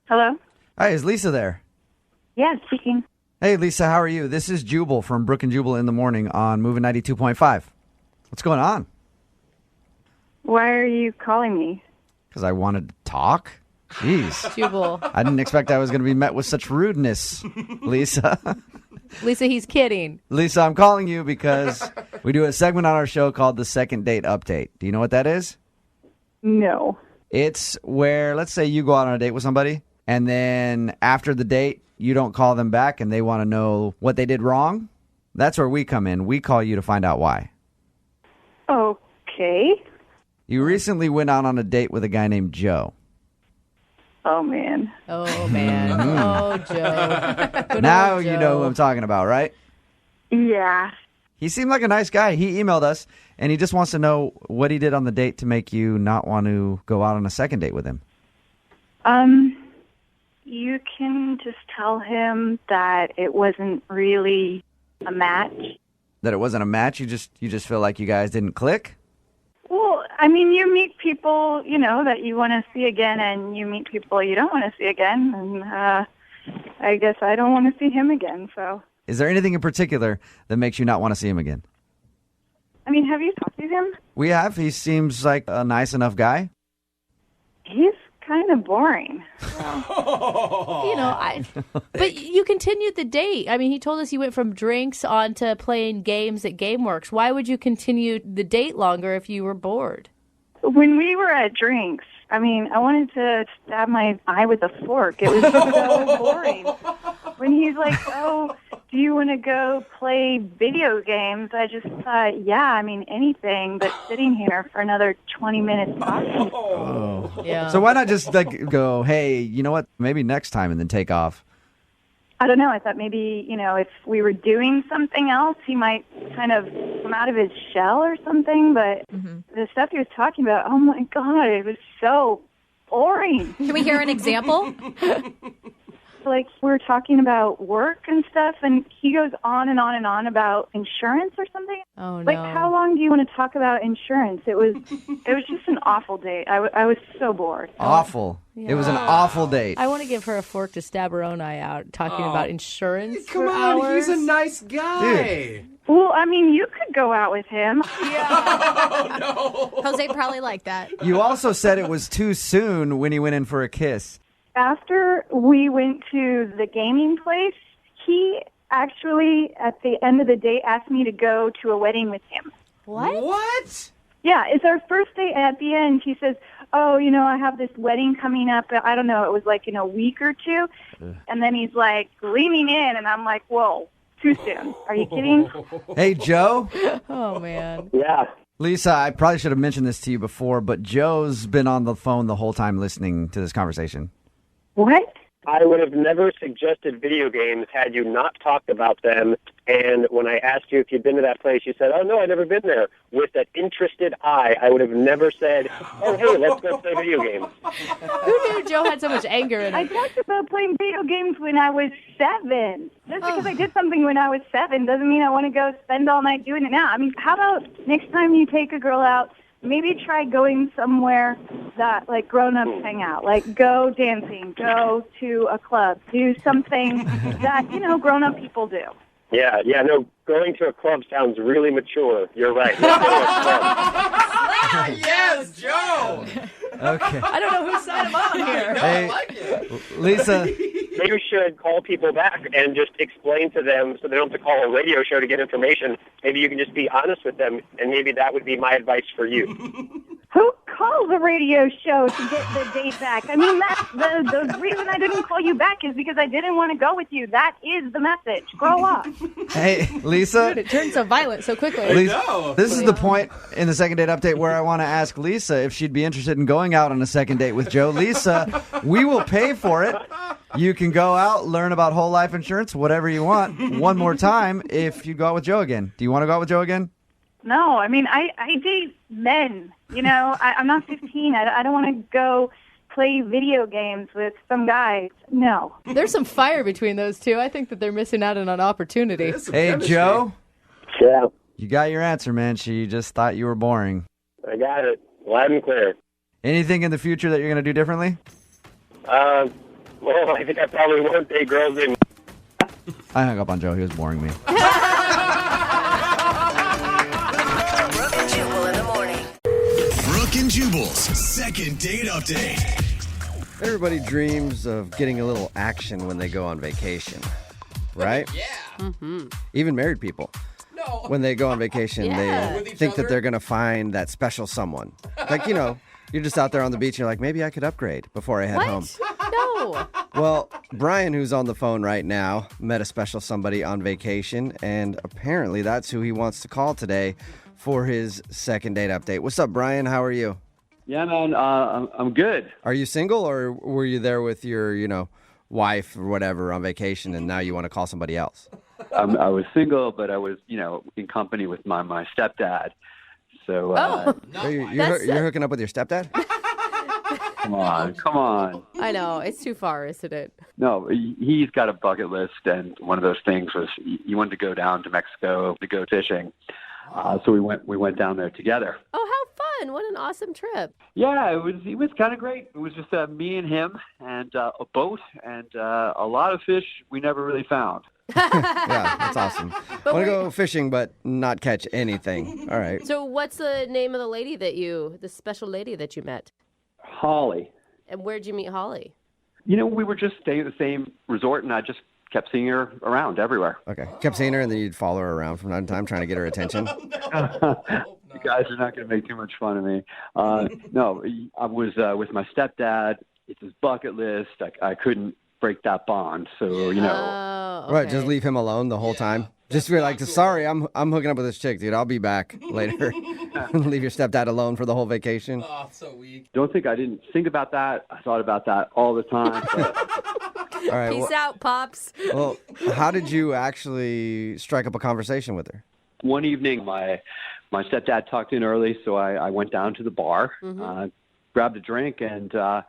Hello? Hi, is Lisa there? Yeah, speaking. Hey, Lisa, how are you? This is Jubal from Brooke and Jubal in the morning on Moving 92.5. What's going on? Why are you calling me? Because I wanted to talk. Jeez. Jubal. I didn't expect I was going to be met with such rudeness, Lisa. Lisa, he's kidding. Lisa, I'm calling you because we do a segment on our show called the Second Date Update. Do you know what that is? No. It's where, let's say you go out on a date with somebody, and then after the date, you don't call them back and they want to know what they did wrong. That's where we come in. We call you to find out why. Okay. You recently went out on a date with a guy named Joe. Oh, man. Oh, man. Oh, Joe. Good Now old you Joe. know who I'm talking about, right? Yeah. He seemed like a nice guy. He emailed us, and he just wants to know what he did on the date to make you not want to go out on a second date with him. You can just tell him that it wasn't really a match. That it wasn't a match? You just feel like you guys didn't click? Well, I mean, you meet people, that you want to see again, and you meet people you don't want to see again, and I guess I don't want to see him again, so. Is there anything in particular that makes you not want to see him again? I mean, have you talked to him? We have. He seems like a nice enough guy. He's kind of boring. But you continued the date. I mean, he told us you went from drinks on to playing games at GameWorks. Why would you continue the date longer if you were bored? When we were at drinks, I mean, I wanted to stab my eye with a fork. It was so boring. When he's like, oh, do you want to go play video games? I just thought, yeah, I mean, anything but sitting here for another 20 minutes talking. Oh. Yeah. So why not just go, hey, you know what, maybe next time, and then take off? I don't know. I thought maybe, if we were doing something else, he might kind of come out of his shell or something. But the stuff he was talking about, oh, my God, it was so boring. Can we hear an example? Like, we were talking about work and stuff, and he goes on and on and on about insurance or something. Oh, no. Like, how long do you want to talk about insurance? It was just an awful date. I was so bored. Awful. Yeah. It was an awful date. I want to give her a fork to stab her own eye out, talking about insurance. Come for on, hours. he's a nice guy. Well, I mean, you could go out with him. Jose probably liked that. You also said it was too soon when he went in for a kiss. After we went to the gaming place, he actually, at the end of the day, asked me to go to a wedding with him. What? Yeah, it's our first date. At the end, he says, oh, I have this wedding coming up. I don't know, it was like in a week or two. And then he's like leaning in, and I'm like, whoa, too soon. Are you kidding? Hey, Joe? Oh, man. Yeah. Lisa, I probably should have mentioned this to you before, but Joe's been on the phone the whole time listening to this conversation. What? I would have never suggested video games had you not talked about them. And when I asked you if you'd been to that place, you said, oh, no, I've never been there. With that interested eye, I would have never said, oh, hey, let's go play video games. Who knew Joe had so much anger in I him? talked about playing video games when I was 7. Just because I did something when I was 7 doesn't mean I want to go spend all night doing it now. I mean, how about next time you take a girl out, maybe try going somewhere that, like, grown-ups hang out. Like, go dancing, go to a club, do something that, grown-up people do. Yeah, no, going to a club sounds really mature. You're right. Yes, Joe. Okay. I don't know whose side I'm on here. Hey, Lisa. Maybe you should call people back and just explain to them so they don't have to call a radio show to get information. Maybe you can just be honest with them, and maybe that would be my advice for you. Who calls a radio show to get the date back? I mean, that's the reason I didn't call you back is because I didn't want to go with you. That is the message. Grow up. Hey, Lisa. Dude, it turned so violent so quickly. Lisa, this is the point in the second date update where I want to ask Lisa if she'd be interested in going out on a second date with Joe. Lisa, we will pay for it. You can go out, learn about whole life insurance, whatever you want, one more time if you go out with Joe again. Do you want to go out with Joe again? No, I mean, I date men. I'm not 15. I don't want to go play video games with some guys. No. There's some fire between those two. I think that they're missing out on an opportunity. Hey, Joe. Yeah. You got your answer, man. She just thought you were boring. I got it. Loud and clear. Anything in the future that you're going to do differently? Well, I think I probably won't date girls in... I hung up on Joe. He was boring me. Brooke and Jubal in the morning. Brooke and Jubal's second date update. Everybody dreams of getting a little action when they go on vacation, right? Yeah. Mm-hmm. Even married people. No. When they go on vacation, Yeah. they think that they're going to find that special someone. Like, you're just out there on the beach and you're like, maybe I could upgrade before I head home. No. Well, Brian, who's on the phone right now, met a special somebody on vacation, and apparently that's who he wants to call today for his second date update. What's up, Brian? How are you? Yeah, man, I'm good. Are you single, or were you there with your, wife or whatever on vacation, and now you want to call somebody else? I was single, but I was, in company with my stepdad. So you're hooking up with your stepdad? Come on. I know. It's too far, isn't it? No, he's got a bucket list, and one of those things was he wanted to go down to Mexico to go fishing. So we went down there together. Oh, how fun. What an awesome trip. Yeah, it was kind of great. It was just me and him and a boat and a lot of fish we never really found. Yeah, that's awesome. Want to go fishing, but not catch anything. All right. So what's the name of the special lady that you met? Holly. And where'd you meet Holly? We were just staying at the same resort, and I just kept seeing her around everywhere. Okay. Kept seeing her, and then you'd follow her around from time to time, trying to get her attention. You guys are not going to make too much fun of me. No, I was with my stepdad. It's his bucket list. I couldn't break that bond, so Okay. Right, just leave him alone the whole time. Just be like, sorry, I'm hooking up with this chick, dude. I'll be back later. Leave your stepdad alone for the whole vacation. Oh, so weak. Don't think I didn't think about that. I thought about that all the time. But... All right. Peace out, Pops. Well, how did you actually strike up a conversation with her? One evening, my stepdad tucked in early, so I went down to the bar, grabbed a drink, and I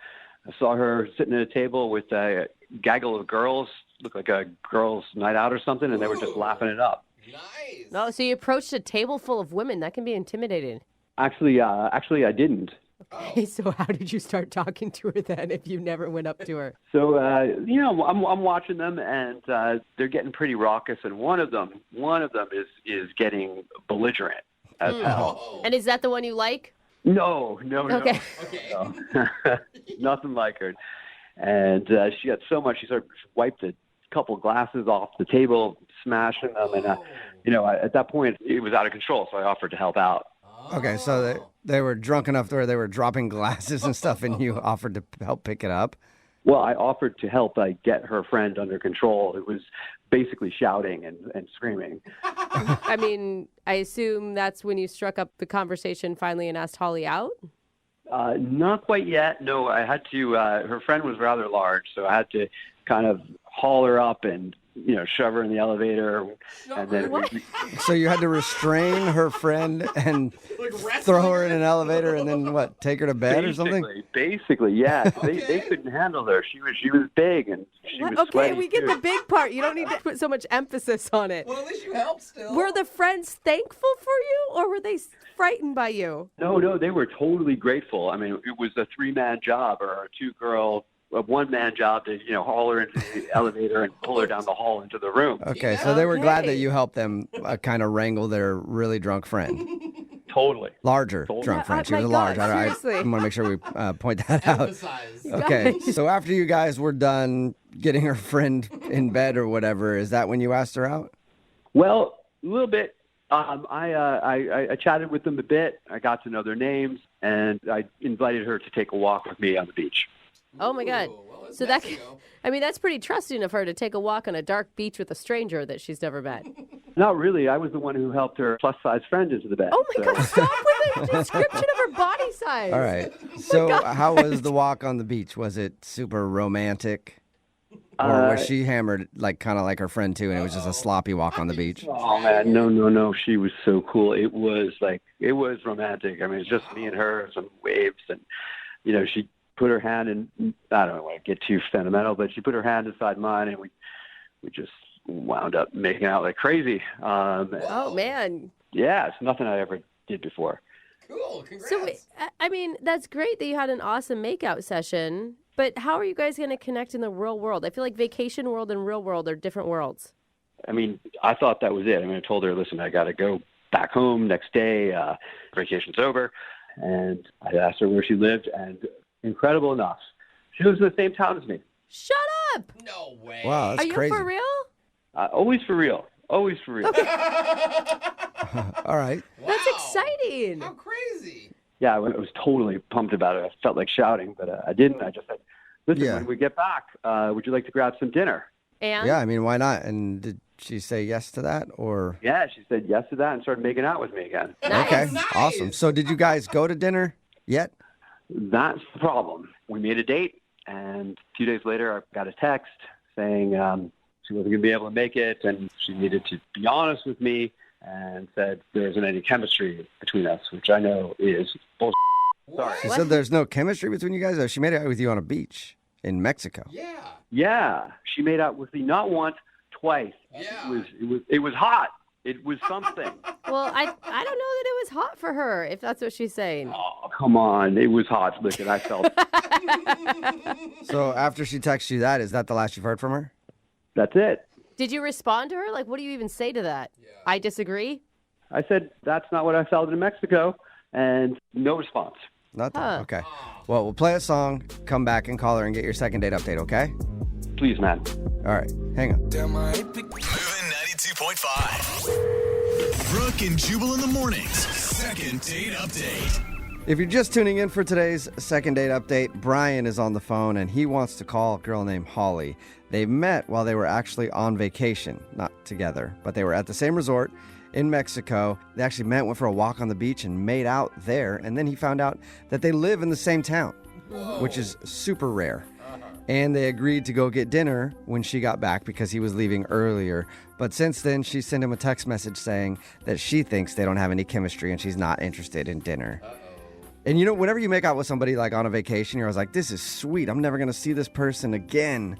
saw her sitting at a table with a gaggle of girls, looked like a girls' night out or something, and they were just laughing it up. Nice. No, so you approached a table full of women. That can be intimidating. Actually, I didn't. Okay, so how did you start talking to her then if you never went up to her? So, I'm watching them, and they're getting pretty raucous, and one of them is getting belligerent as hell. And is that the one you like? No. Okay. No. Nothing like her. And she got so much, she sort of wiped a couple glasses off the table, smashing them. And, at that point, it was out of control, so I offered to help out. Okay, so they were drunk enough to where they were dropping glasses and stuff, and you offered to help pick it up? Well, I offered to help get her friend under control. It was basically shouting and screaming. I mean, I assume that's when you struck up the conversation finally and asked Holly out? Not quite yet. No, I had to, her friend was rather large, so I had to kind of haul her up and, shove her in the elevator. And then So you had to restrain her friend and throw her in an elevator and then what, take her to bed or something? Basically, yeah. They couldn't handle her. She was big and she was Okay, sweaty, we get too. the big part. You don't need to put so much emphasis on it. Well, at least you helped still. Were the friends thankful for you, or were they frightened by you? No, they were totally grateful. I mean, it was a 3-man job or a 1-man job to, haul her into the elevator and pull her down the hall into the room. Okay, so they were glad that you helped them kind of wrangle their really drunk friend. Totally. Larger drunk friend. She was large. I want to make sure we point that out. Okay, so after you guys were done getting her friend in bed or whatever, is that when you asked her out? Well, a little bit. I chatted with them a bit. I got to know their names, and I invited her to take a walk with me on the beach. Oh, my God. So that's pretty trusting of her to take a walk on a dark beach with a stranger that she's never met. Not really. I was the one who helped her plus-size friend into the bed. Oh, my God. Stop with the description of her body size. All right. So how was the walk on the beach? Was it super romantic? Or was she hammered kind of like her friend too, and it was just a sloppy walk on the beach? Oh man, no. She was so cool. It was romantic. I mean, it's just me and her, some waves, and she put her hand in. I don't want to get too sentimental, but she put her hand inside mine, and we just wound up making out like crazy. Oh man. Yeah, it's nothing I ever did before. Cool, congrats. So, I mean, that's great that you had an awesome makeout session, but how are you guys going to connect in the real world? I feel like vacation world and real world are different worlds. I mean, I thought that was it. I mean, I told her, listen, I got to go back home next day. Vacation's over. And I asked her where she lived, and incredible enough, she lives in the same town as me. Shut up! No way. Wow, that's crazy. Are you for real? Always for real. Always for real. Okay. All right. Wow. That's exciting. How crazy. Yeah, I was totally pumped about it. I felt like shouting, but I didn't. I just said, listen, when we get back, would you like to grab some dinner? And? Yeah, I mean, why not? And did she say yes to that, or? Yeah, she said yes to that and started making out with me again. Nice. Okay, Nice. awesome. So did you guys go to dinner yet? That's the problem. We made a date, and a few days later, I got a text saying she wasn't going to be able to make it, and she needed to be honest with me, and said there isn't any chemistry between us, which I know is bullshit. Sorry. She said there's no chemistry between you guys. Or she made it out with you on a beach in Mexico. Yeah, she made out with me not once, twice. It was hot. It was something. Well, I don't know that it was hot for her, if that's what she's saying. Oh, come on. It was hot. Listen, I felt So after she texted you that, is that the last you've heard from her? That's it. Did you respond to her? Like, what do you even say to that? I disagree? I said, that's not what I felt in Mexico, and no response. Nothing. Okay. Well, we'll play a song, come back and call her and get your second date update, okay? Please, man. All right. Hang on. Moving 92.5. Brooke and Jubal in the mornings. Second date update. If you're just tuning in for today's second date update, Brian is on the phone and he wants to call a girl named Holly. They met while they were actually on vacation, not together, but they were at the same resort in Mexico. They actually met, went for a walk on the beach and made out there. And then he found out that they live in the same town, which is super rare. And they agreed to go get dinner when she got back because he was leaving earlier. But since then, she sent him a text message saying that she thinks they don't have any chemistry and she's not interested in dinner. And you know, whenever you make out with somebody like on a vacation, you're always like, this is sweet. I'm never going to see this person again.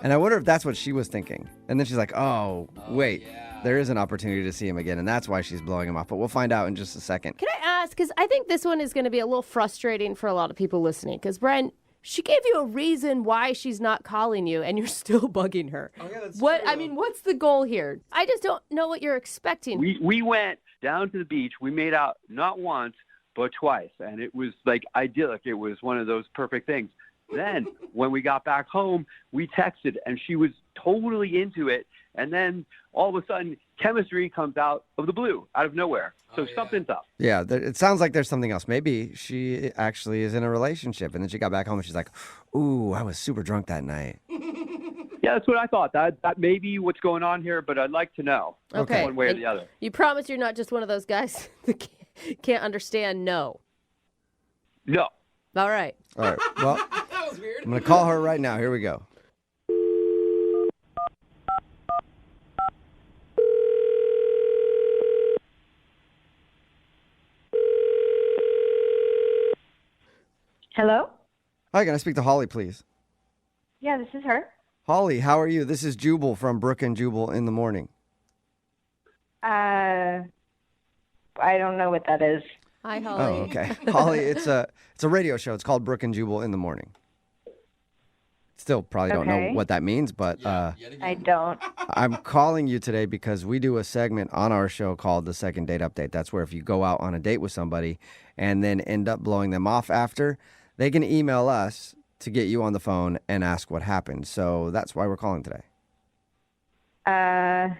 And I wonder if that's what she was thinking. And then she's like, oh wait, there is an opportunity to see him again. And that's why she's blowing him off. But we'll find out in just a second. Can I ask, because I think this one is going to be a little frustrating for a lot of people listening. Because, Brian, she gave you a reason why she's not calling you, and you're still bugging her. Oh, yeah, that's what? true. I mean, what's the goal here? I just don't know what you're expecting. We went down to the beach. We made out not once, but twice. And it was like idyllic. It was one of those perfect things. Then when we got back home, we texted and she was totally into it. And then all of a sudden, chemistry comes out of the blue, out of nowhere. So something's up. Yeah, it sounds like there's something else. Maybe she actually is in a relationship. And then she got back home and she's like, ooh, I was super drunk that night. Yeah, that's what I thought. That may be what's going on here, but I'd like to know. Okay. One way or And the other. You promise you're not just one of those guys that can't understand no. No. All right. All right. Well, I'm going to call her right now. Here we go. Hello? Hi, can I speak to Holly, please? Yeah, this is her. Holly, how are you? This is Jubal from Brooke and Jubal in the morning. I don't know what that is. Hi, Holly. Oh, okay. Holly, it's a radio show. It's called Brooke and Jubal in the morning. Still probably don't know Okay. what that means, but I don't. I'm calling you today because we do a segment on our show called the Second Date Update. That's where if you go out on a date with somebody and then end up blowing them off after, they can email us to get you on the phone and ask what happened. So that's why we're calling today. Are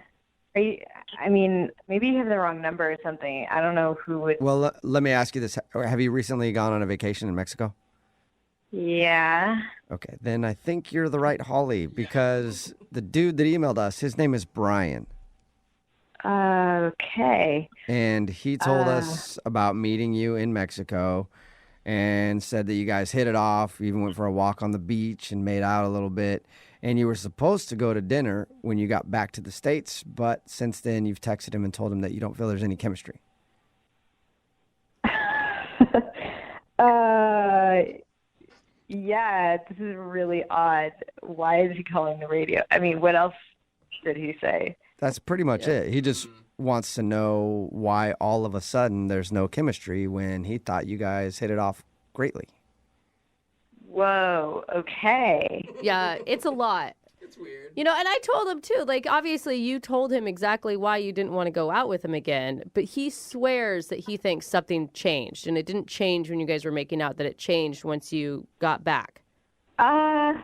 you, I mean, maybe you have the wrong number or something. I don't know who would. Well, let me ask you this. Have you recently gone on a vacation in Mexico? Yeah. Okay, then I think you're the right Holly because the dude that emailed us, his name is Brian. Okay. And he told us about meeting you in Mexico and said that you guys hit it off. You even went for a walk on the beach and made out a little bit. And you were supposed to go to dinner when you got back to the States, but since then you've texted him and told him that you don't feel there's any chemistry. Yeah, this is really odd. Why is he calling the radio? I mean, what else did he say? That's pretty much it. He just wants to know why all of a sudden there's no chemistry when he thought you guys hit it off greatly. Whoa, okay. Yeah, it's a lot. It's weird. You know, and I told him too, like, obviously you told him exactly why you didn't want to go out with him again, but he swears that he thinks something changed, and it didn't change when you guys were making out, that it changed once you got back. Yeah,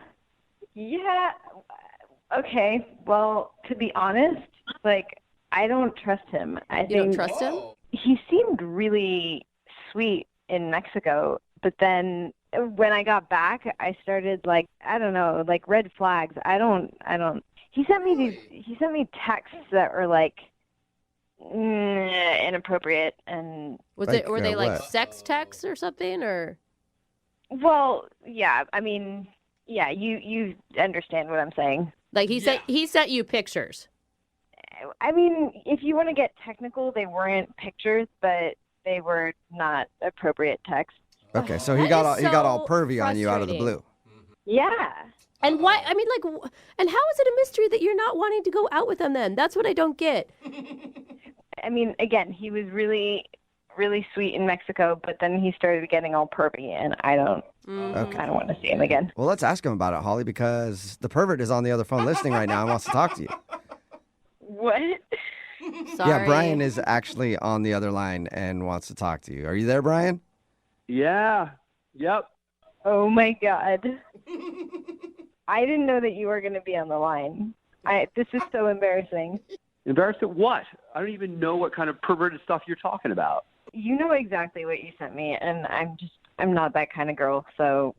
okay. Well, to be honest, like, I don't trust him. You don't trust him? He seemed really sweet in Mexico, but then when I got back, I started, like, I don't know, like red flags. I don't. He sent me texts that were like inappropriate, and were they like sex texts or something, or? Well, yeah. I mean, yeah. You understand what I'm saying? Like he sent you pictures. I mean, if you want to get technical, they weren't pictures, but they were not appropriate texts. Okay, so he got all pervy on you out of the blue. Yeah. And why? I mean, like, and how is it a mystery that you're not wanting to go out with him then? That's what I don't get. I mean, again, he was really, really sweet in Mexico, but then he started getting all pervy, and I don't want to see him again. Well, let's ask him about it, Holly, because the pervert is on the other phone listening right now and wants to talk to you. What? Sorry. Yeah, Brian is actually on the other line and wants to talk to you. Are you there, Brian? Yeah. Yep. Oh my God. I didn't know that you were going to be on the line. This is so embarrassing. Embarrassed at what? I don't even know what kind of perverted stuff you're talking about. You know exactly what you sent me, and I'm not that kind of girl, so.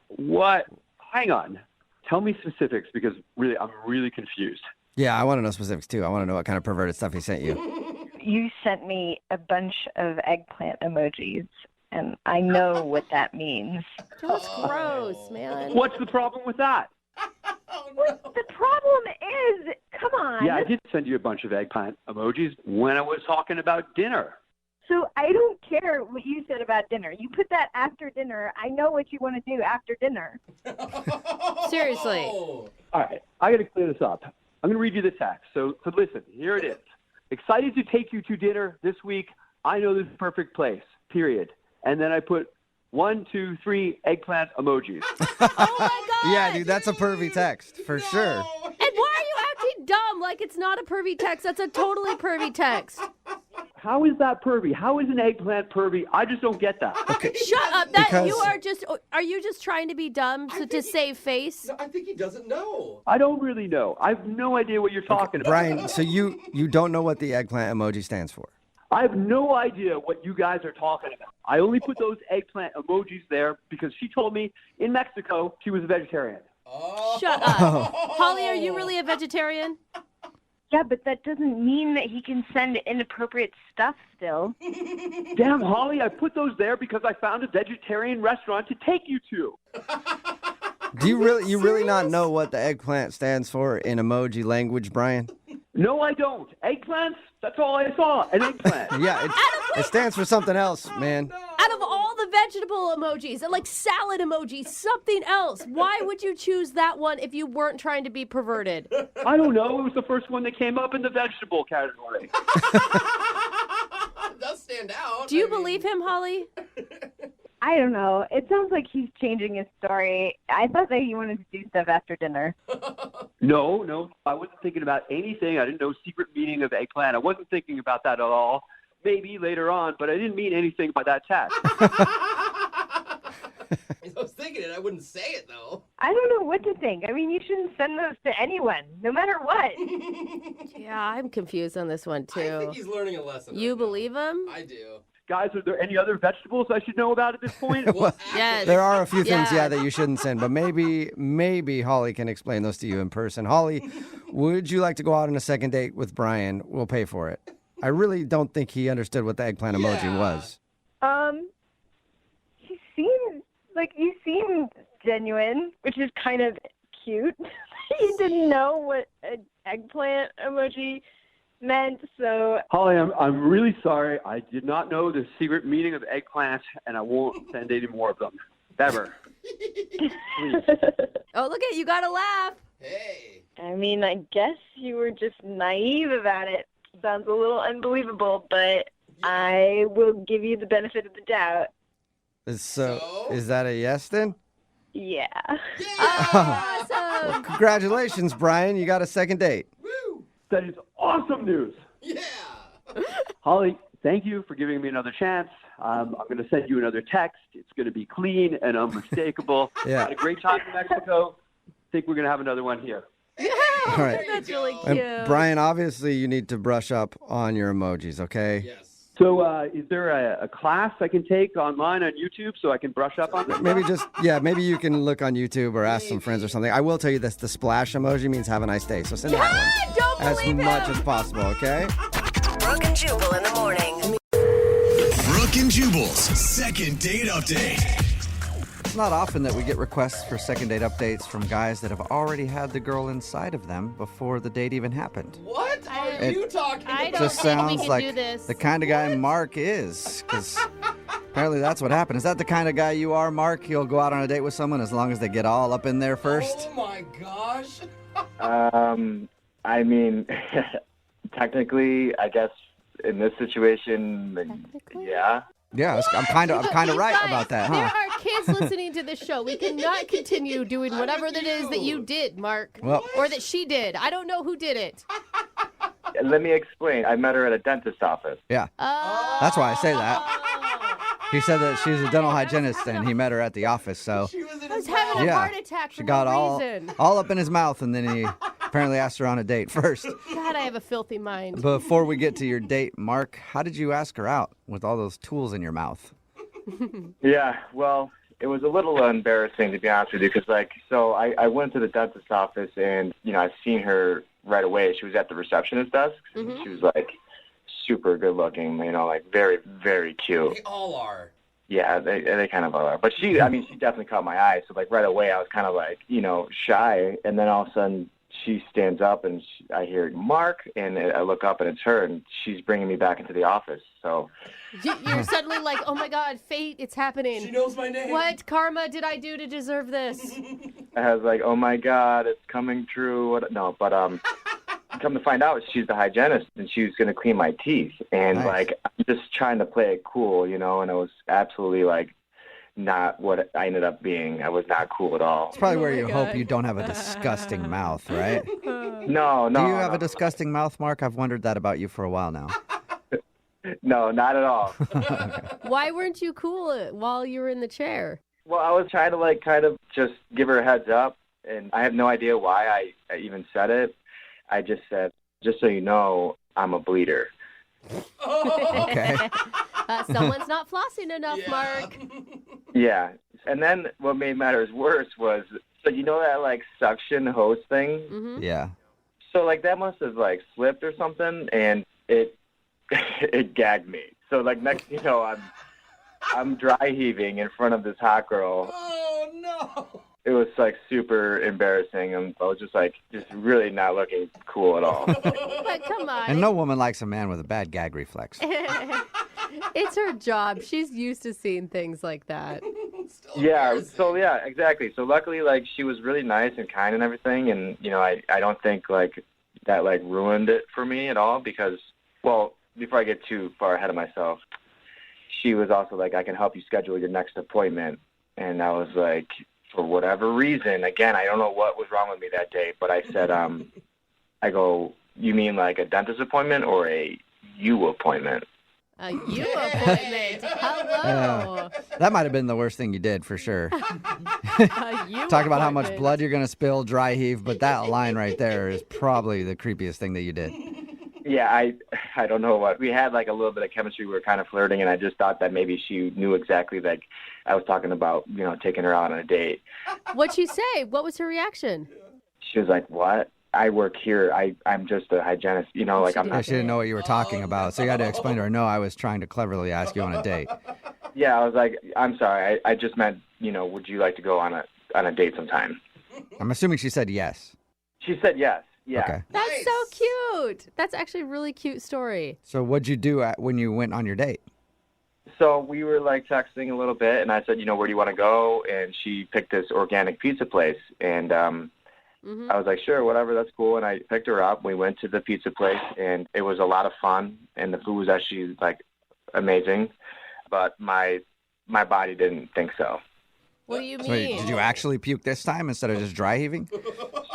What? Hang on. Tell me specifics because really, I'm really confused. Yeah, I want to know specifics too. I want to know what kind of perverted stuff he sent you. You sent me a bunch of eggplant emojis, and I know what that means. That's gross, man. What's the problem with that? What the problem is, come on. Yeah, I did send you a bunch of eggplant emojis when I was talking about dinner. So I don't care what you said about dinner. You put that after dinner. I know what you want to do after dinner. Seriously. All right, I got to clear this up. I'm going to read you the text. So listen, here it is. Excited to take you to dinner this week. I know this perfect place, period. And then I put 1, 2, 3 eggplant emojis. Oh my God. Yeah, dude, that's a pervy text for sure. And why are you acting dumb like it's not a pervy text? That's a totally pervy text. How is that pervy? How is an eggplant pervy? I just don't get that. Okay. Shut up. Are you just trying to be dumb to save face? No, I think he doesn't know. I don't really know. I have no idea what you're talking about. Brian, so you don't know what the eggplant emoji stands for? I have no idea what you guys are talking about. I only put those eggplant emojis there because she told me in Mexico she was a vegetarian. Shut up. Holly, are you really a vegetarian? Yeah, but that doesn't mean that he can send inappropriate stuff still. Damn, Holly, I put those there because I found a vegetarian restaurant to take you to. Do you really not know what the eggplant stands for in emoji language, Brian? No, I don't. Eggplants? That's all I saw. An eggplant. Yeah, it stands for something else, man. Out of all the vegetable emojis, like salad emojis, something else. Why would you choose that one if you weren't trying to be perverted? I don't know. It was the first one that came up in the vegetable category. It does stand out. Do you believe him, Holly? I don't know. It sounds like he's changing his story. I thought that he wanted to do stuff after dinner. No. I wasn't thinking about anything. I didn't know secret meaning of eggplant. I wasn't thinking about that at all. Maybe later on, but I didn't mean anything by that text. I was thinking it. I wouldn't say it, though. I don't know what to think. I mean, you shouldn't send those to anyone, no matter what. Yeah, I'm confused on this one, too. I think he's learning a lesson. You believe him? I do. Guys, are there any other vegetables I should know about at this point? Well, yes. There are a few things, that you shouldn't send, but maybe Holly can explain those to you in person. Holly, would you like to go out on a second date with Brian? We'll pay for it. I really don't think he understood what the eggplant emoji was. You seemed genuine, which is kind of cute. You didn't know what an eggplant emoji meant, so... Holly, I'm really sorry. I did not know the secret meaning of eggplant, and I won't send any more of them. Ever. Please. Oh, look at you. Got to laugh. Hey. I mean, I guess you were just naive about it. Sounds a little unbelievable, but I will give you the benefit of the doubt. So, is that a yes then? Yeah. Awesome. Well, congratulations, Brian. You got a second date. Woo. That is awesome news. Yeah. Holly, thank you for giving me another chance. I'm going to send you another text. It's going to be clean and unmistakable. Yeah. Had a great time in Mexico. Think we're going to have another one here. Yeah, All right. That's really cute. And Brian, obviously you need to brush up on your emojis, okay? Yes. So is there a class I can take online on YouTube so I can brush up on that? Maybe you can look on YouTube or ask some friends or something. I will tell you this, the splash emoji means have a nice day. So send that one Don't as believe much him. as possible, okay? Brooke and Jubal in the morning. Brooke and Jubal's second date update. It's not often that we get requests for second date updates from guys that have already had the girl inside of them before the date even happened. What are you talking about? I don't Just think we sounds can like do this. the kind of guy Mark is, because Apparently that's what happened. Is that the kind of guy you are, Mark? You'll go out on a date with someone as long as they get all up in there first? Oh my gosh. I mean, technically, I guess in this situation, yeah. Yeah, I'm kind of right Guys, about that, There huh? are kids listening to this show. We cannot continue doing whatever that is that you did, Mark. Well- or that she did. I don't know who did it. Let me explain. I met her at a dentist's office. Yeah. That's why I say that. He said that she's a dental hygienist and he met her at the office, so I was having a heart attack for she got no reason. all up in his mouth, and then he apparently asked her on a date first. God, I have a filthy mind. Before we get to your date, Mark, how did you ask her out with all those tools in your mouth? Yeah, well, it was a little embarrassing, to be honest with you, because, so I went to the dentist's office, and, I've seen her right away. She was at the receptionist desk. Mm-hmm. She was, super good looking, very, very cute. They all are. Yeah, they kind of are. But she definitely caught my eye. So, right away, I was kind of, shy. And then all of a sudden, she stands up, and I hear Mark, and I look up, and it's her, and she's bringing me back into the office. So You're suddenly like, oh my God, fate, it's happening. She knows my name. What karma did I do to deserve this? I was like, oh my God, it's coming true. No, but come to find out, she's the hygienist, and she was going to clean my teeth. And, Nice. I'm just trying to play it cool, and it was absolutely, not what I ended up being. I was not cool at all. It's probably where you hope you don't have a disgusting mouth, right? No. Do you have a disgusting mouth, Mark? I've wondered that about you for a while now. No, not at all. Why weren't you cool while you were in the chair? Well, I was trying to, kind of just give her a heads up, and I have no idea why I even said it. I just said, just so you know, I'm a bleeder. Okay. Someone's not flossing enough, Mark. Yeah. And then what made matters worse was, so that, suction hose thing? Mm-hmm. Yeah. So, that must have, slipped or something, and it it gagged me. So, next thing you know, I'm dry heaving in front of this hot girl. Oh, no. It was, super embarrassing, and I was just really not looking cool at all. But come on. And no woman likes a man with a bad gag reflex. It's her job. She's used to seeing things like that. Yeah, exactly. So luckily, she was really nice and kind and everything, and, I don't think, that, ruined it for me at all because, well, before I get too far ahead of myself, she was also I can help you schedule your next appointment, and I was for whatever reason, again, I don't know what was wrong with me that day, but I said, I go, you mean a dentist appointment or a you appointment? A you appointment. Hello. That might have been the worst thing you did, for sure. You Talk about how much appointment. blood you're going to spill, dry heave, but that line right there is probably the creepiest thing that you did. Yeah, I don't know what. We had a little bit of chemistry. We were kind of flirting, and I just thought that maybe she knew exactly I was talking about, taking her out on a date. What'd she say? What was her reaction? She was like, what? I work here. I'm just a hygienist. I'm Yeah, not. she didn't know what you were talking about, so you had to explain to her, no, I was trying to cleverly ask you on a date. Yeah, I was like, I'm sorry. I just meant, would you like to go on a date sometime? I'm assuming she said yes. She said yes. Yeah. Okay. That's so cute. That's actually a really cute story. So what'd you do when you went on your date? So we were texting a little bit, and I said, where do you want to go? And she picked this organic pizza place, and I was like, sure, whatever, that's cool. And I picked her up. We went to the pizza place, and it was a lot of fun, and the food was actually amazing, but my body didn't think so. What do you mean? So did you actually puke this time instead of just dry heaving?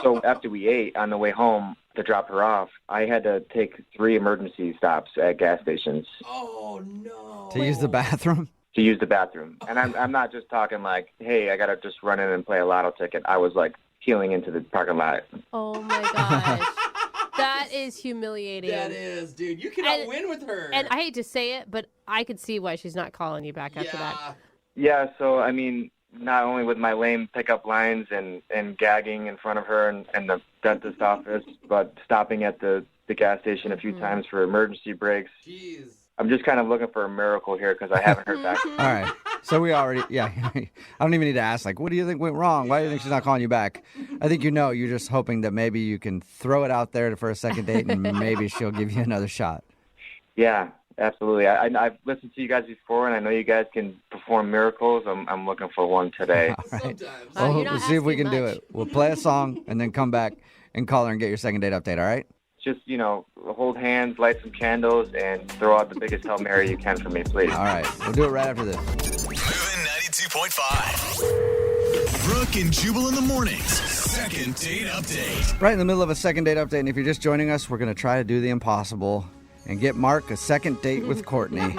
So after we ate, on the way home to drop her off, I had to take 3 emergency stops at gas stations. Oh, no. To use the bathroom? To use the bathroom. And I'm not just talking hey, I got to just run in and play a lotto ticket. I was heeling into the parking lot. Oh, my gosh. That is humiliating. That is, dude. You cannot win with her. And I hate to say it, but I could see why she's not calling you back after that. Yeah, so, not only with my lame pickup lines and gagging in front of her and the dentist office, but stopping at the gas station a few times for emergency breaks. Jeez. I'm just kind of looking for a miracle here because I haven't heard back. All right. So we already, I don't even need to ask, what do you think went wrong? Why do you think she's not calling you back? I think you're just hoping that maybe you can throw it out there for a second date and maybe she'll give you another shot. Yeah. Absolutely. I've listened to you guys before, and I know you guys can perform miracles. I'm looking for one today. All right. Well, we'll see if we can do it. We'll play a song and then come back and call her and get your second date update, all right? Just, hold hands, light some candles, and throw out the biggest Hail Mary you can for me, please. All right. We'll do it right after this. Moving 92.5. Brooke and Jubal in the mornings. Second date update. Right in the middle of a second date update, and if you're just joining us, we're going to try to do the impossible and get Mark a second date with Courtney.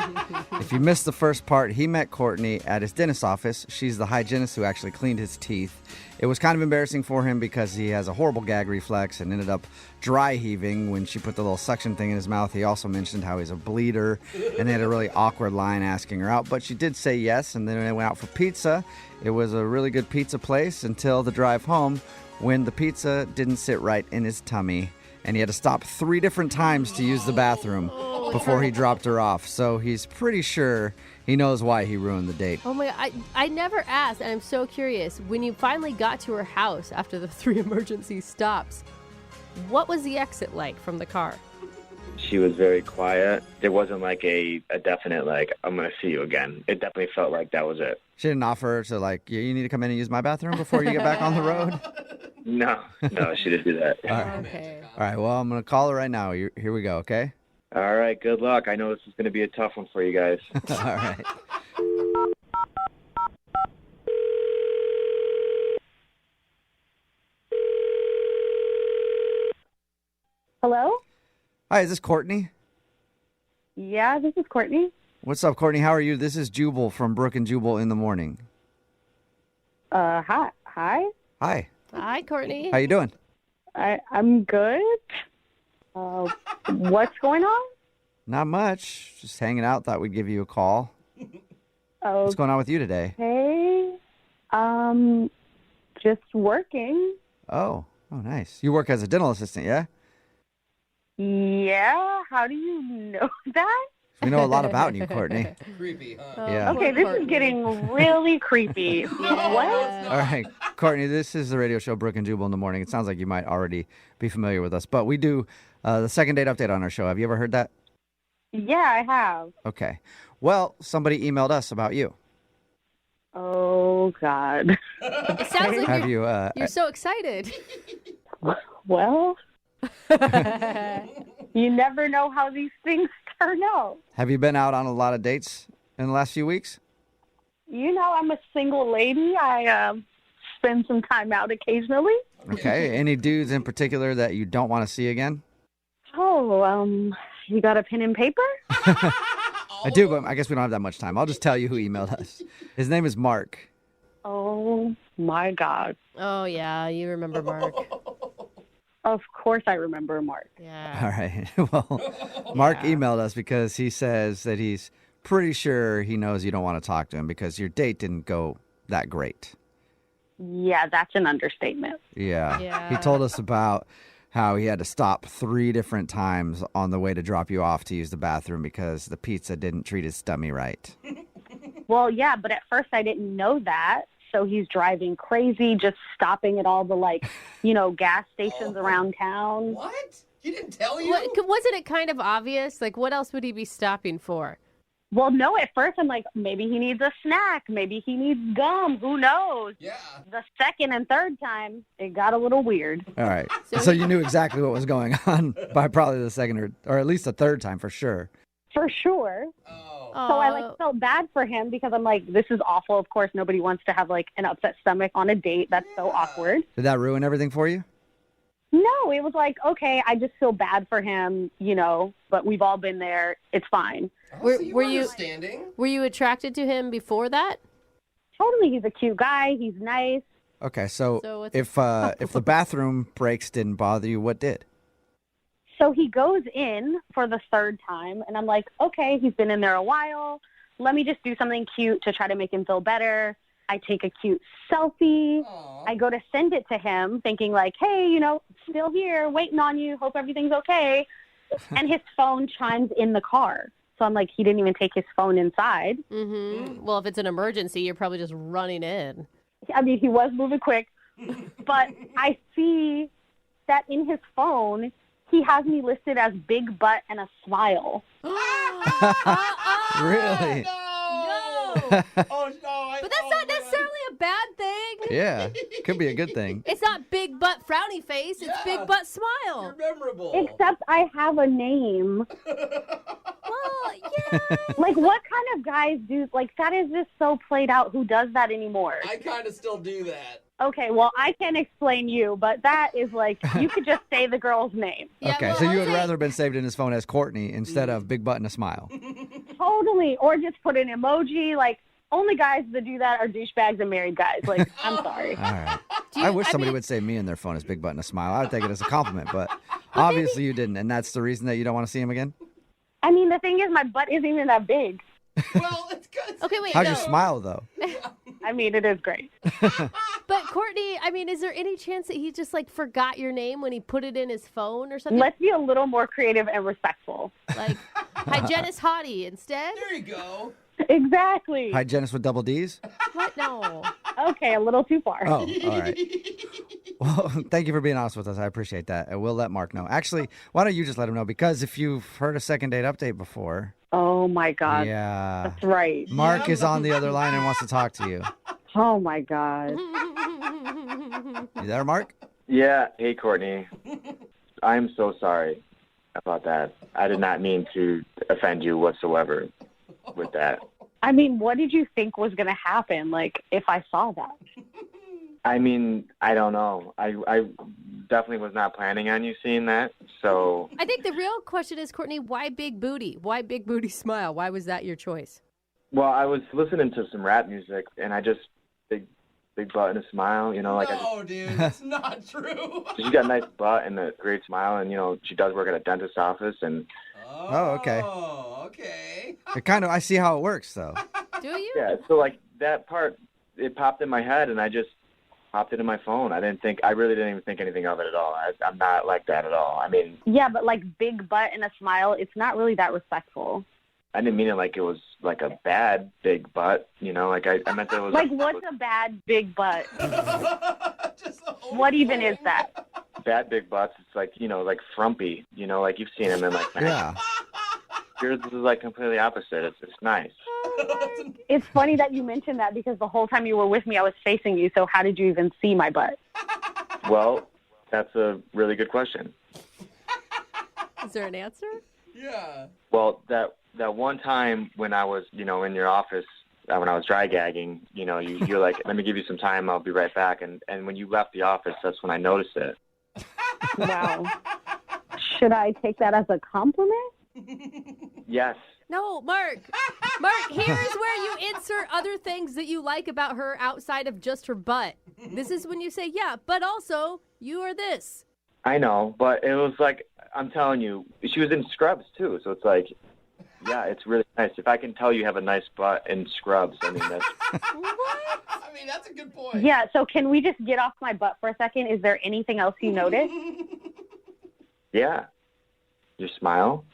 If you missed the first part, he met Courtney at his dentist's office. She's the hygienist who actually cleaned his teeth. It was kind of embarrassing for him because he has a horrible gag reflex and ended up dry heaving when she put the little suction thing in his mouth. He also mentioned how he's a bleeder, and they had a really awkward line asking her out, but she did say yes, and then they went out for pizza. It was a really good pizza place until the drive home when the pizza didn't sit right in his tummy, and he had to stop 3 different times to use the bathroom before he dropped her off. So he's pretty sure he knows why he ruined the date. Oh my God, I never asked, and I'm so curious. When you finally got to her house after the 3 emergency stops, what was the exit like from the car? She was very quiet. There wasn't like a definite, I'm going to see you again. It definitely felt like that was it. She didn't offer to, you need to come in and use my bathroom before you get back on the road? No, she didn't do that. All right. Okay. All right, well, I'm going to call her right now. Here we go, okay? All right, good luck. I know this is going to be a tough one for you guys. All right. Hello? Hi, is this Courtney? Yeah, this is Courtney. What's up, Courtney? How are you? This is Jubal from Brooke and Jubal in the morning. Hi. Hi. Hi, Courtney. How you doing? I'm good. What's going on? Not much. Just hanging out. Thought we'd give you a call. What's going on with you today? Hey, just working. Oh, nice. You work as a dental assistant, yeah? Yeah, how do you know that? We know a lot about you, Courtney. Creepy, huh? Yeah. Okay, this is getting really creepy. What? All right, Courtney, this is the radio show Brooke and Jubal in the morning. It sounds like you might already be familiar with us, but we do the second date update on our show. Have you ever heard that? Yeah, I have. Okay. Well, somebody emailed us about you. Oh, God. It sounds like Have you're so excited. Well, you never know how these things turn out. Have you been out on a lot of dates in the last few weeks? I'm a single lady. I spend some time out occasionally. Okay. Any dudes in particular that you don't want to see again? Oh, you got a pen and paper? I do, but I guess we don't have that much time. I'll just tell you who emailed us. His name is Mark. Oh, my God. Oh, yeah, you remember Mark. Of course I remember Mark. Yeah. All right. Well, Mark emailed us because he says that he's pretty sure he knows you don't want to talk to him because your date didn't go that great. Yeah, that's an understatement. Yeah. He told us about how he had to stop 3 different times on the way to drop you off to use the bathroom because the pizza didn't treat his stomach right. Well, yeah, but at first I didn't know that. So he's driving crazy, just stopping at all the, gas stations around town. What? He didn't tell you? Wasn't it kind of obvious? What else would he be stopping for? Well, no, at first I'm like, maybe he needs a snack. Maybe he needs gum. Who knows? Yeah. The second and third time, it got a little weird. All right. So you knew exactly what was going on by probably the second or at least the third time for sure. For sure. So I felt bad for him because I'm like, this is awful. Of course, nobody wants to have an upset stomach on a date. That's so awkward. Did that ruin everything for you? No, it was okay, I just feel bad for him, but we've all been there. It's fine. So you were understanding? Were you attracted to him before that? Totally. He's a cute guy. He's nice. Okay, so if the bathroom breaks didn't bother you, what did? So he goes in for the 3rd time, and I'm like, okay, he's been in there a while. Let me just do something cute to try to make him feel better. I take a cute selfie. Aww. I go to send it to him thinking hey, still here, waiting on you. Hope everything's okay. And his phone chimes in the car. So I'm like, he didn't even take his phone inside. Mm-hmm. Well, if it's an emergency, you're probably just running in. I mean, he was moving quick. But I see that in his phone, he has me listed as big butt and a smile. Really? No. Oh no! But that's not necessarily a bad thing. Yeah, could be a good thing. It's not big butt frowny face. It's big butt smile. You're memorable. Except I have a name. Well, yeah. Like, what kind of guys do, like, that is just so played out. Who does that anymore? I kind of still do that. Okay, well, I can't explain you, but that is like, you could just say the girl's name. Okay, so you would rather have been saved in his phone as Courtney instead of Big Butt and a smile. Totally. Or just put an emoji. Like, only guys that do that are douchebags and married guys. Like, I'm sorry. All right. I wish somebody would say me in their phone as Big Butt and a smile. I would take it as a compliment, but obviously you didn't, and that's the reason that you don't want to see him again? I mean, the thing is, my butt isn't even that big. Well, it's good. Okay, wait. How's no. your smile, though? I mean, it is great. But Courtney, I mean, is there any chance that he just like forgot your name when he put it in his phone or something? Let's be a little more creative and respectful. Like hygienist hottie instead? There you go. Exactly. Hygienist with double D's? What? No. Okay, a little too far. Oh, all right. Well, thank you for being honest with us. I appreciate that. And we'll let Mark know. Actually, why don't you just let him know? Because if you've heard a second date update before. Oh, my God. Yeah. That's right. Mark is on the other line and wants to talk to you. Oh, my God. You there, Mark? Yeah. Hey, Courtney. I'm so sorry about that. I did not mean to offend you whatsoever with that. I mean, what did you think was going to happen, like, if I saw that? I mean, I don't know. I definitely was not planning on you seeing that. So I think the real question is, Courtney, why big booty? Why big booty smile? Why was that your choice? well, I was listening to some rap music, and I just big butt and a smile, you know, like No, dude, that's not true. she got a nice butt and a great smile, and you know, she does work at a dentist's office, and Oh, okay. Oh, okay. I see how it works, though. Do you? yeah, so like that part, it popped in my head, and I just popped it in my phone. I really didn't even think anything of it at all. I'm not like that at all. I mean, Yeah, but like big butt and a smile, it's not really that respectful. I didn't mean it like it was like a bad big butt, you know, like I meant that it was Like, what's a bad big butt? What even is that? bad big butts. It's like, you know, like frumpy, you know, like you've seen them in like Yeah. yours is like completely opposite. It's nice. It's funny that you mentioned that because the whole time you were with me, I was facing you. So how did you even see my butt? Well, that's a really good question. Is there an answer? Yeah. Well, that one time when I was, you know, in your office, when I was dry gagging, you know, you're like, let me give you some time, I'll be right back. And when you left the office, that's when I noticed it. Wow. Should I take that as a compliment? Yes. No, Mark. Mark, here's where you insert other things that you like about her outside of just her butt. This is when you say, yeah, but also you are this. I know, but it was like, I'm telling you, she was in scrubs too. So it's like, yeah, it's really nice. If I can tell you have a nice butt in scrubs, I mean, that's... I mean, that's a good point. Yeah, so can we just get off my butt for a second? Is there anything else you noticed? Yeah. Your smile.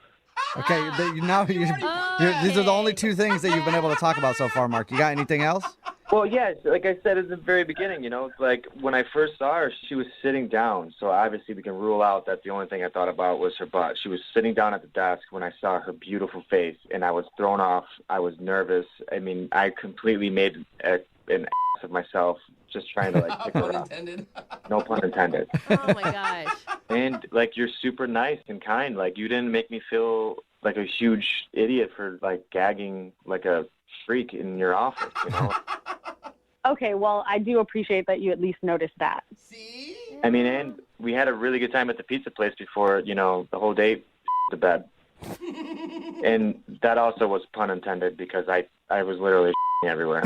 Okay, these are the only two things that you've been able to talk about so far, Mark. You got anything else? Well, yes, like I said at the very beginning, you know, it's like when I first saw her, she was sitting down. So obviously we can rule out that the only thing I thought about was her butt. She was sitting down at the desk when I saw her beautiful face, and I was thrown off. I was nervous. I mean, I completely made an ass of myself just trying to, like, pick her up. No pun intended. Oh, my gosh. And, like, you're super nice and kind. Like, you didn't make me feel like a huge idiot for, like, gagging like a freak in your office, you know? Okay, well, I do appreciate that you at least noticed that. See? I mean, and we had a really good time at the pizza place before, you know, the whole date to bed. And that also was pun intended because I was literally everywhere.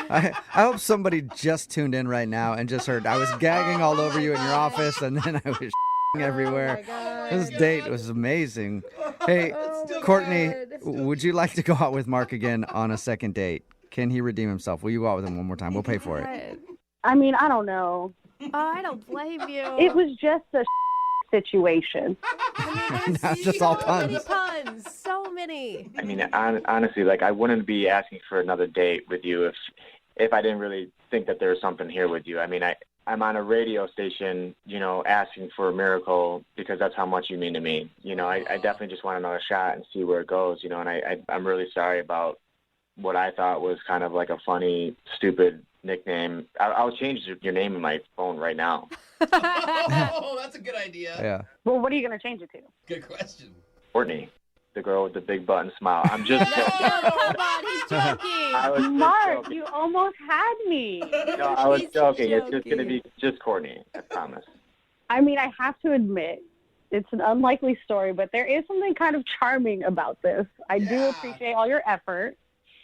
I hope somebody just tuned in right now and just heard I was gagging all over you in your office, and then I was everywhere. This date was amazing. Hey, Courtney, would you like to go out with Mark again on a second date? Can he redeem himself? Will you go out with him one more time? We'll pay for it. I mean, I don't know. Oh, I don't blame you. It was just a situation. Now it's just all So many puns. puns. So many. I mean, honestly, like, I wouldn't be asking for another date with you if I didn't really think that there was something here with you. I mean, I'm on a radio station, asking for a miracle because that's how much you mean to me. I definitely just want another shot and see where it goes, and I'm really sorry about what I thought was kind of like a funny, stupid nickname. I'll change your name in my phone right now. Oh, that's a good idea. Yeah. Well, what are you going to change it to? Good question. Courtney, the girl with the big button smile. I'm just joking. Come on, he's joking. I was just Mark, joking. you almost had me. No, I was He's joking. It's just going to joking. be just Courtney. I promise. I mean, I have to admit, it's an unlikely story, but there is something kind of charming about this. I do appreciate all your effort.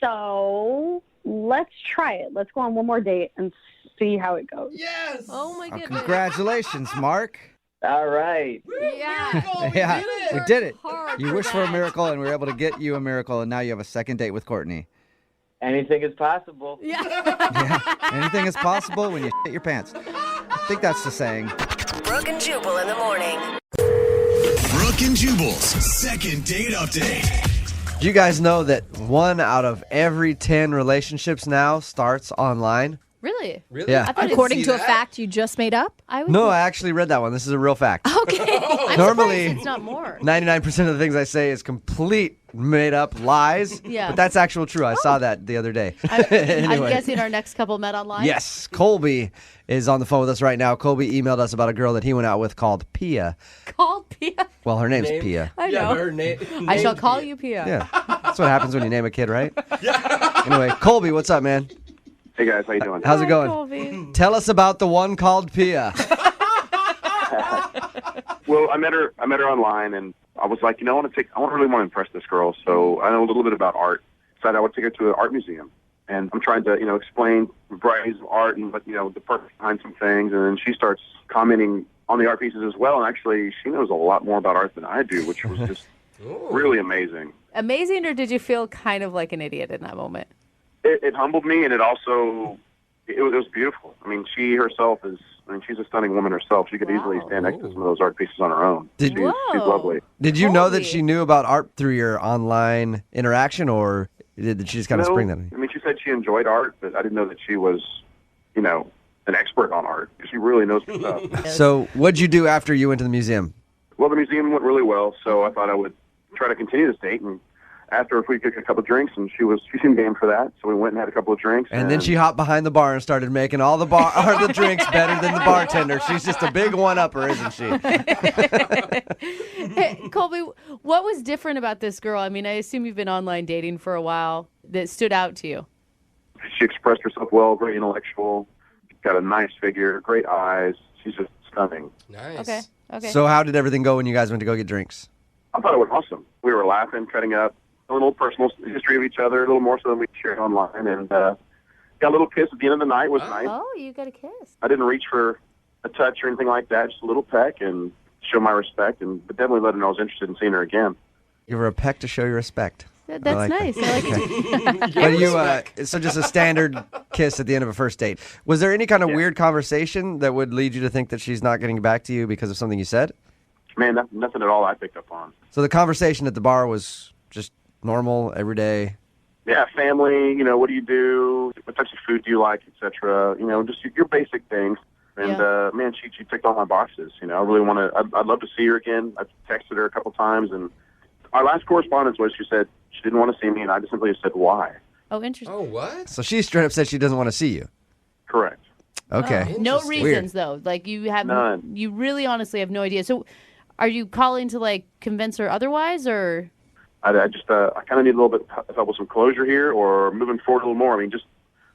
So let's try it. Let's go on one more date and see how it goes. Yes. Oh my goodness. Congratulations, Mark. All right. Yeah. Yeah, we did it. Hard You for wished for a that. miracle, and we were able to get you a miracle, and now you have a second date with Courtney. Anything is possible. Yeah. Yeah, anything is possible when you shit your pants. I think that's the saying. Brooke and Jubal in the morning. Brooke and Jubal's second date update. Do you guys know that 1 out of every 10 relationships now starts online? Really? Really? Yeah. I thought According see to a that. fact you just made up? I would No, I actually read that one. This is a real fact. Okay. I'm Normally- surprised it's not more. 99% of the things I say is complete made up lies. Yeah. But that's actual true. I saw that the other day. I'm Anyway. guessing our next couple met online. Yes. Colby is on the phone with us right now. Colby emailed us about a girl that he went out with called Pia. Called Pia. Well, her name's Name? Pia. I Yeah, know. but her name. I shall call you Pia. Yeah. That's what happens when you name a kid, right? Anyway, Colby, what's up, man? Hey guys, how you doing? How's it Hi, going? Colby. Tell us about the one called Pia. Well, I met her online, and I was like, I really want to impress this girl, so I know a little bit about art. Decided I would take her to an art museum, and I'm trying to, explain varieties of art and the purpose behind some things, and then she starts commenting on the art pieces as well, and actually she knows a lot more about art than I do, which was just really amazing. Amazing, or did you feel kind of like an idiot in that moment? It humbled me, and it also it was beautiful. I mean, she herself is. She's a stunning woman herself. She could easily stand next to some of those art pieces on her own. She's lovely. Did you know that Colby. she knew about art through your online interaction, or did she just kind of spring that on you? I mean, she said she enjoyed art, but I didn't know that she was, an expert on art. She really knows her stuff. So what'd you do after you went to the museum? Well, the museum went really well, so I thought I would try to continue this date. And after, if we took a couple of drinks, and she seemed game for that, so we went and had a couple of drinks. And then she hopped behind the bar and started making all the the drinks better than the bartender. She's just a big one-upper, isn't she? Hey, Colby, what was different about this girl? I mean, I assume you've been online dating for a while that stood out to you. She expressed herself well, very intellectual, got a nice figure, great eyes. She's just stunning. Nice. Okay. So how did everything go when you guys went to go get drinks? I thought it was awesome. We were laughing, cutting up, a little personal history of each other, a little more so than we shared online, and got a little kiss at the end of the night. It was nice. Oh, you got a kiss. I didn't reach for a touch or anything like that, just a little peck and show my respect, but definitely let her know I was interested in seeing her again. Give her a peck to show your respect. That's I like nice. that. I like it. But you, so just a standard kiss at the end of a first date. Was there any kind of weird conversation that would lead you to think that she's not getting back to you because of something you said? Man, nothing at all I picked up on. So the conversation at the bar was just normal, everyday. Yeah, family, what do you do? What types of food do you like, etc. Just your basic things. And, man, she ticked all my boxes. I really I'd love to see her again. I've texted her a couple times, and our last correspondence was she said she didn't want to see me, and I just simply said, why? Oh, interesting. Oh, what? So she straight up said she doesn't want to see you. Correct. Okay. No reasons, Weird. though. Like, you have None. You really honestly have no idea. So are you calling to, convince her otherwise, or? I kind of need a little bit of help with some closure here, or moving forward a little more. I mean, just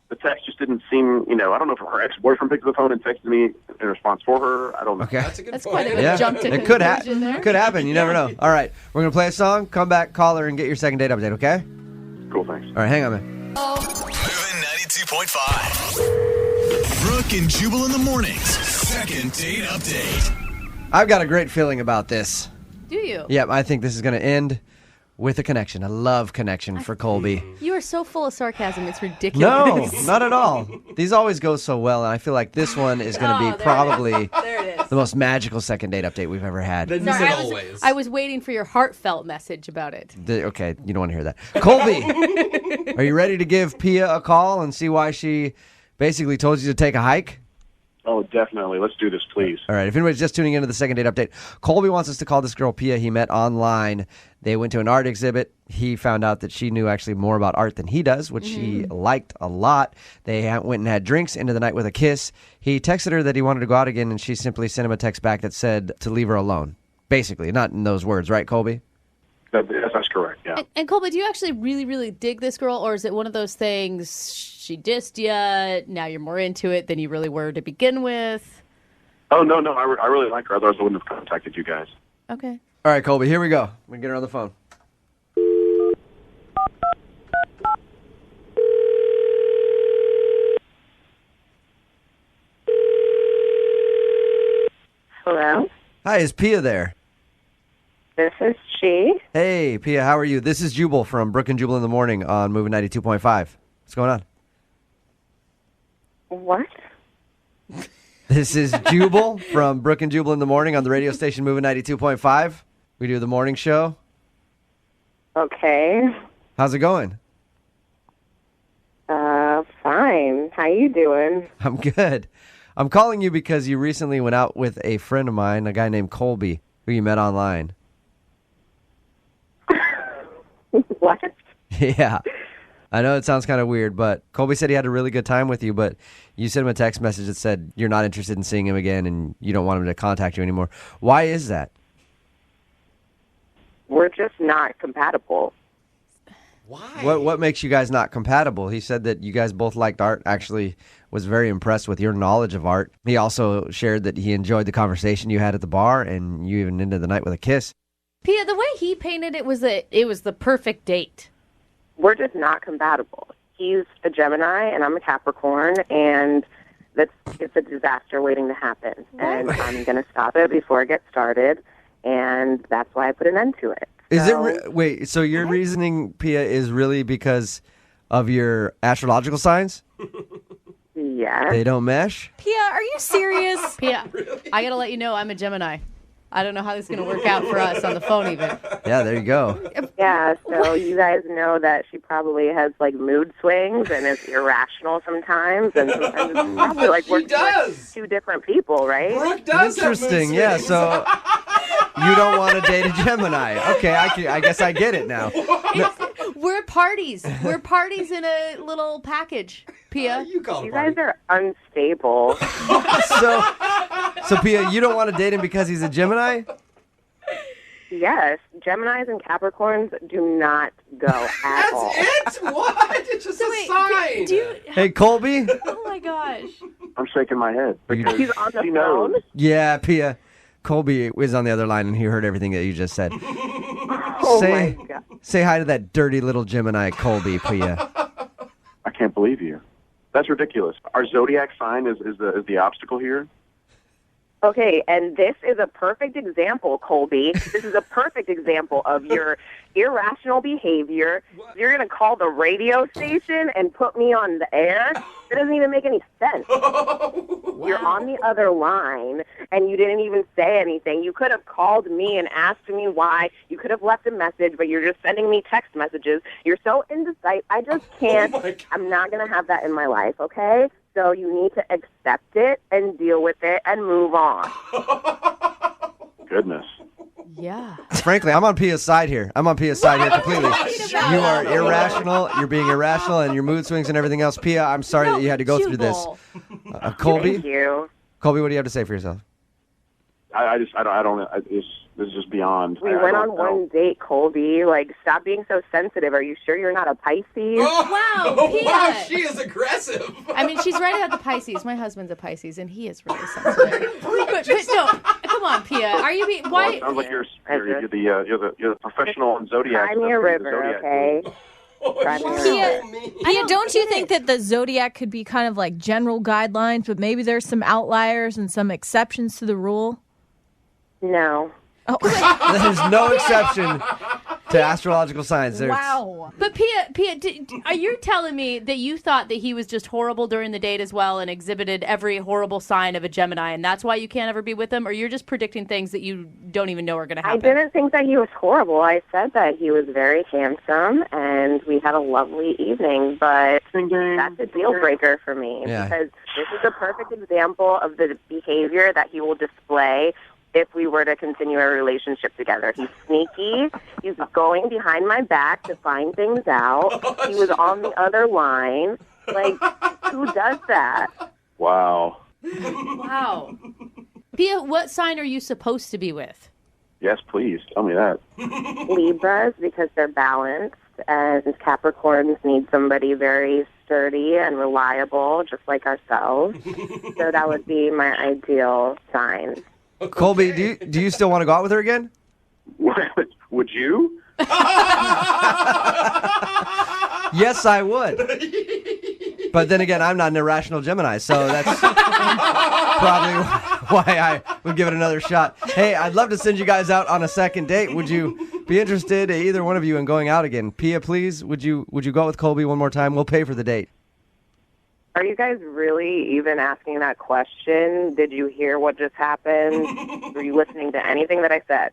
the text just didn't seem, I don't know if her ex-boyfriend picked up the phone and texted me in response for her. I don't know. Okay. That's quite a good jump to it could conclusion there. Could happen. You never know. All right. We're going to play a song, come back, call her, and get your second date update, okay? Cool, thanks. All right, hang on, man. Moving 92.5. Brooke and Jubal in the mornings. Second date update. I've got a great feeling about this. Do you? Yep, I think this is going to end with a connection. A love connection for Colby. You are so full of sarcasm. It's No, ridiculous. not at all. These always go so well, and I feel like this one is going to be probably the most magical second date update we've ever had. Sorry, I was waiting for your heartfelt message about it. Okay, you don't want to hear that. Colby, are you ready to give Pia a call and see why she basically told you to take a hike? Oh, definitely. Let's do this, please. All right. If anybody's just tuning into the second date update, Colby wants us to call this girl Pia he met online. They went to an art exhibit. He found out that she knew actually more about art than he does, which she liked a lot. They went and had drinks, into the night with a kiss. He texted her that he wanted to go out again, and she simply sent him a text back that said to leave her alone. Basically, not in those words, right, Colby? That's correct, yeah. And Colby, do you actually really, really dig this girl, or is it one of those things, she dissed you, now you're more into it than you really were to begin with? Oh, no, I really like her. Otherwise, I wouldn't have contacted you guys. Okay. All right, Colby, here we go. We can get her on the phone. Hello? Hi, is Pia there? This is she. Hey, Pia, how are you? This is Jubal from Brooke and Jubal in the Morning on Moving 92.5. What's going on? What? This is Jubal from Brooke and Jubal in the Morning on the radio station Moving 92.5. We do the morning show. Okay. How's it going? Fine. How you doing? I'm good. I'm calling you because you recently went out with a friend of mine, a guy named Colby, who you met online. What? Yeah. I know it sounds kind of weird, but Colby said he had a really good time with you, but you sent him a text message that said you're not interested in seeing him again and you don't want him to contact you anymore. Why is that? We're just not compatible. Why? What makes you guys not compatible? He said that you guys both liked art, actually was very impressed with your knowledge of art. He also shared that he enjoyed the conversation you had at the bar and you even ended the night with a kiss. Pia, the way he painted it was that it was the perfect date. We're just not compatible. He's a Gemini and I'm a Capricorn, and it's a disaster waiting to happen. And I'm going to stop it before it gets started, and that's why I put an end to it. Is it wait, so your reasoning, Pia, is really because of your astrological signs? Yeah. They don't mesh? Pia, are you serious? Pia, I got to let you know I'm a Gemini. I don't know how this is going to work out for us on the phone even. Yeah, there you go. Yeah, so you guys know that she probably has like mood swings and is irrational sometimes, and sometimes it's probably like we're two different people, right? Brooke does Interesting, yeah. So you don't want to date a Gemini? Okay, I guess I get it now. We're parties. We're parties in a little package, Pia. You guys are unstable. So Pia, you don't want to date him because he's a Gemini? Yes, Geminis and Capricorns do not go at all. That's it? What? It's just a sign. Hey, Colby? Oh, my gosh. I'm shaking my head. Because He's on the she phone? knows. Yeah, Pia. Colby was on the other line, and he heard everything that you just said. Oh, my God. Say hi to that dirty little Gemini, Colby, Pia. I can't believe you. That's ridiculous. Our zodiac sign is the obstacle here. Okay, and this is a perfect example, Colby. This is a perfect example of your irrational behavior. You're going to call the radio station and put me on the air? It doesn't even make any sense. You're on the other line, and you didn't even say anything. You could have called me and asked me why. You could have left a message, but you're just sending me text messages. You're so indecisive. I just can't. I'm not going to have that in my life, okay? So you need to accept it and deal with it and move on. Goodness. Yeah. Frankly, I'm on Pia's side here. Completely. You are irrational. You're being irrational, and your mood swings and everything else. Pia, I'm sorry that you had to go through this. Colby? Thank you. Colby, what do you have to say for yourself? This is just beyond. We went on one date, Colby. Like, stop being so sensitive. Are you sure you're not a Pisces? Wow, Pia. Wow, she is aggressive. I mean, she's right about the Pisces. My husband's a Pisces, and he is really sensitive. but no, come on, Pia. Are you being... Why? Well, it sounds like you're the professional in zodiac. I'm your river, okay? Pia, don't you think that the zodiac could be kind of like general guidelines, but maybe there's some outliers and some exceptions to the rule? No. There's no exception to to astrological signs. Wow. But Pia, are you telling me that you thought that he was just horrible during the date as well and exhibited every horrible sign of a Gemini, and that's why you can't ever be with him? Or you're just predicting things that you don't even know are going to happen? I didn't think that he was horrible. I said that he was very handsome, and we had a lovely evening, but that's a deal breaker for me because this is a perfect example of the behavior that he will display if we were to continue a relationship together. He's sneaky. He's going behind my back to find things out. He was on the other line. Like, who does that? Wow. Wow. Pia, what sign are you supposed to be with? Yes, please. Tell me that. Libras, because they're balanced, and Capricorns need somebody very sturdy and reliable, just like ourselves. So that would be my ideal sign. Colby, do you still want to go out with her again? Would you? Yes, I would. But then again, I'm not an irrational Gemini, so that's probably why I would give it another shot. Hey, I'd love to send you guys out on a second date. Would you be interested, either one of you, in going out again? Pia, please, would you go out with Colby one more time? We'll pay for the date. Are you guys really even asking that question? Did you hear what just happened? Were you listening to anything that I said?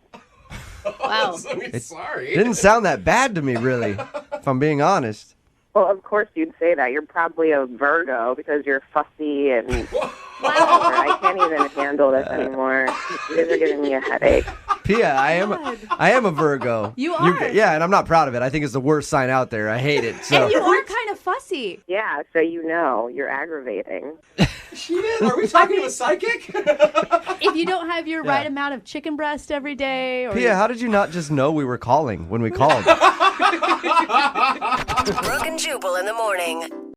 Wow. It didn't sound that bad to me, really, if I'm being honest. Well, of course you'd say that. You're probably a Virgo because you're fussy and I can't even handle this anymore. You guys are giving me a headache. Pia, I am a Virgo. You are? Yeah, and I'm not proud of it. I think it's the worst sign out there. I hate it. So. And you are kind of fussy. Yeah, so you know, you're aggravating. She is? Are we talking to a psychic? If you don't have your right amount of chicken breast every day. Or Pia, how did you not just know we were calling when we called? Brooke and Jubal in the morning.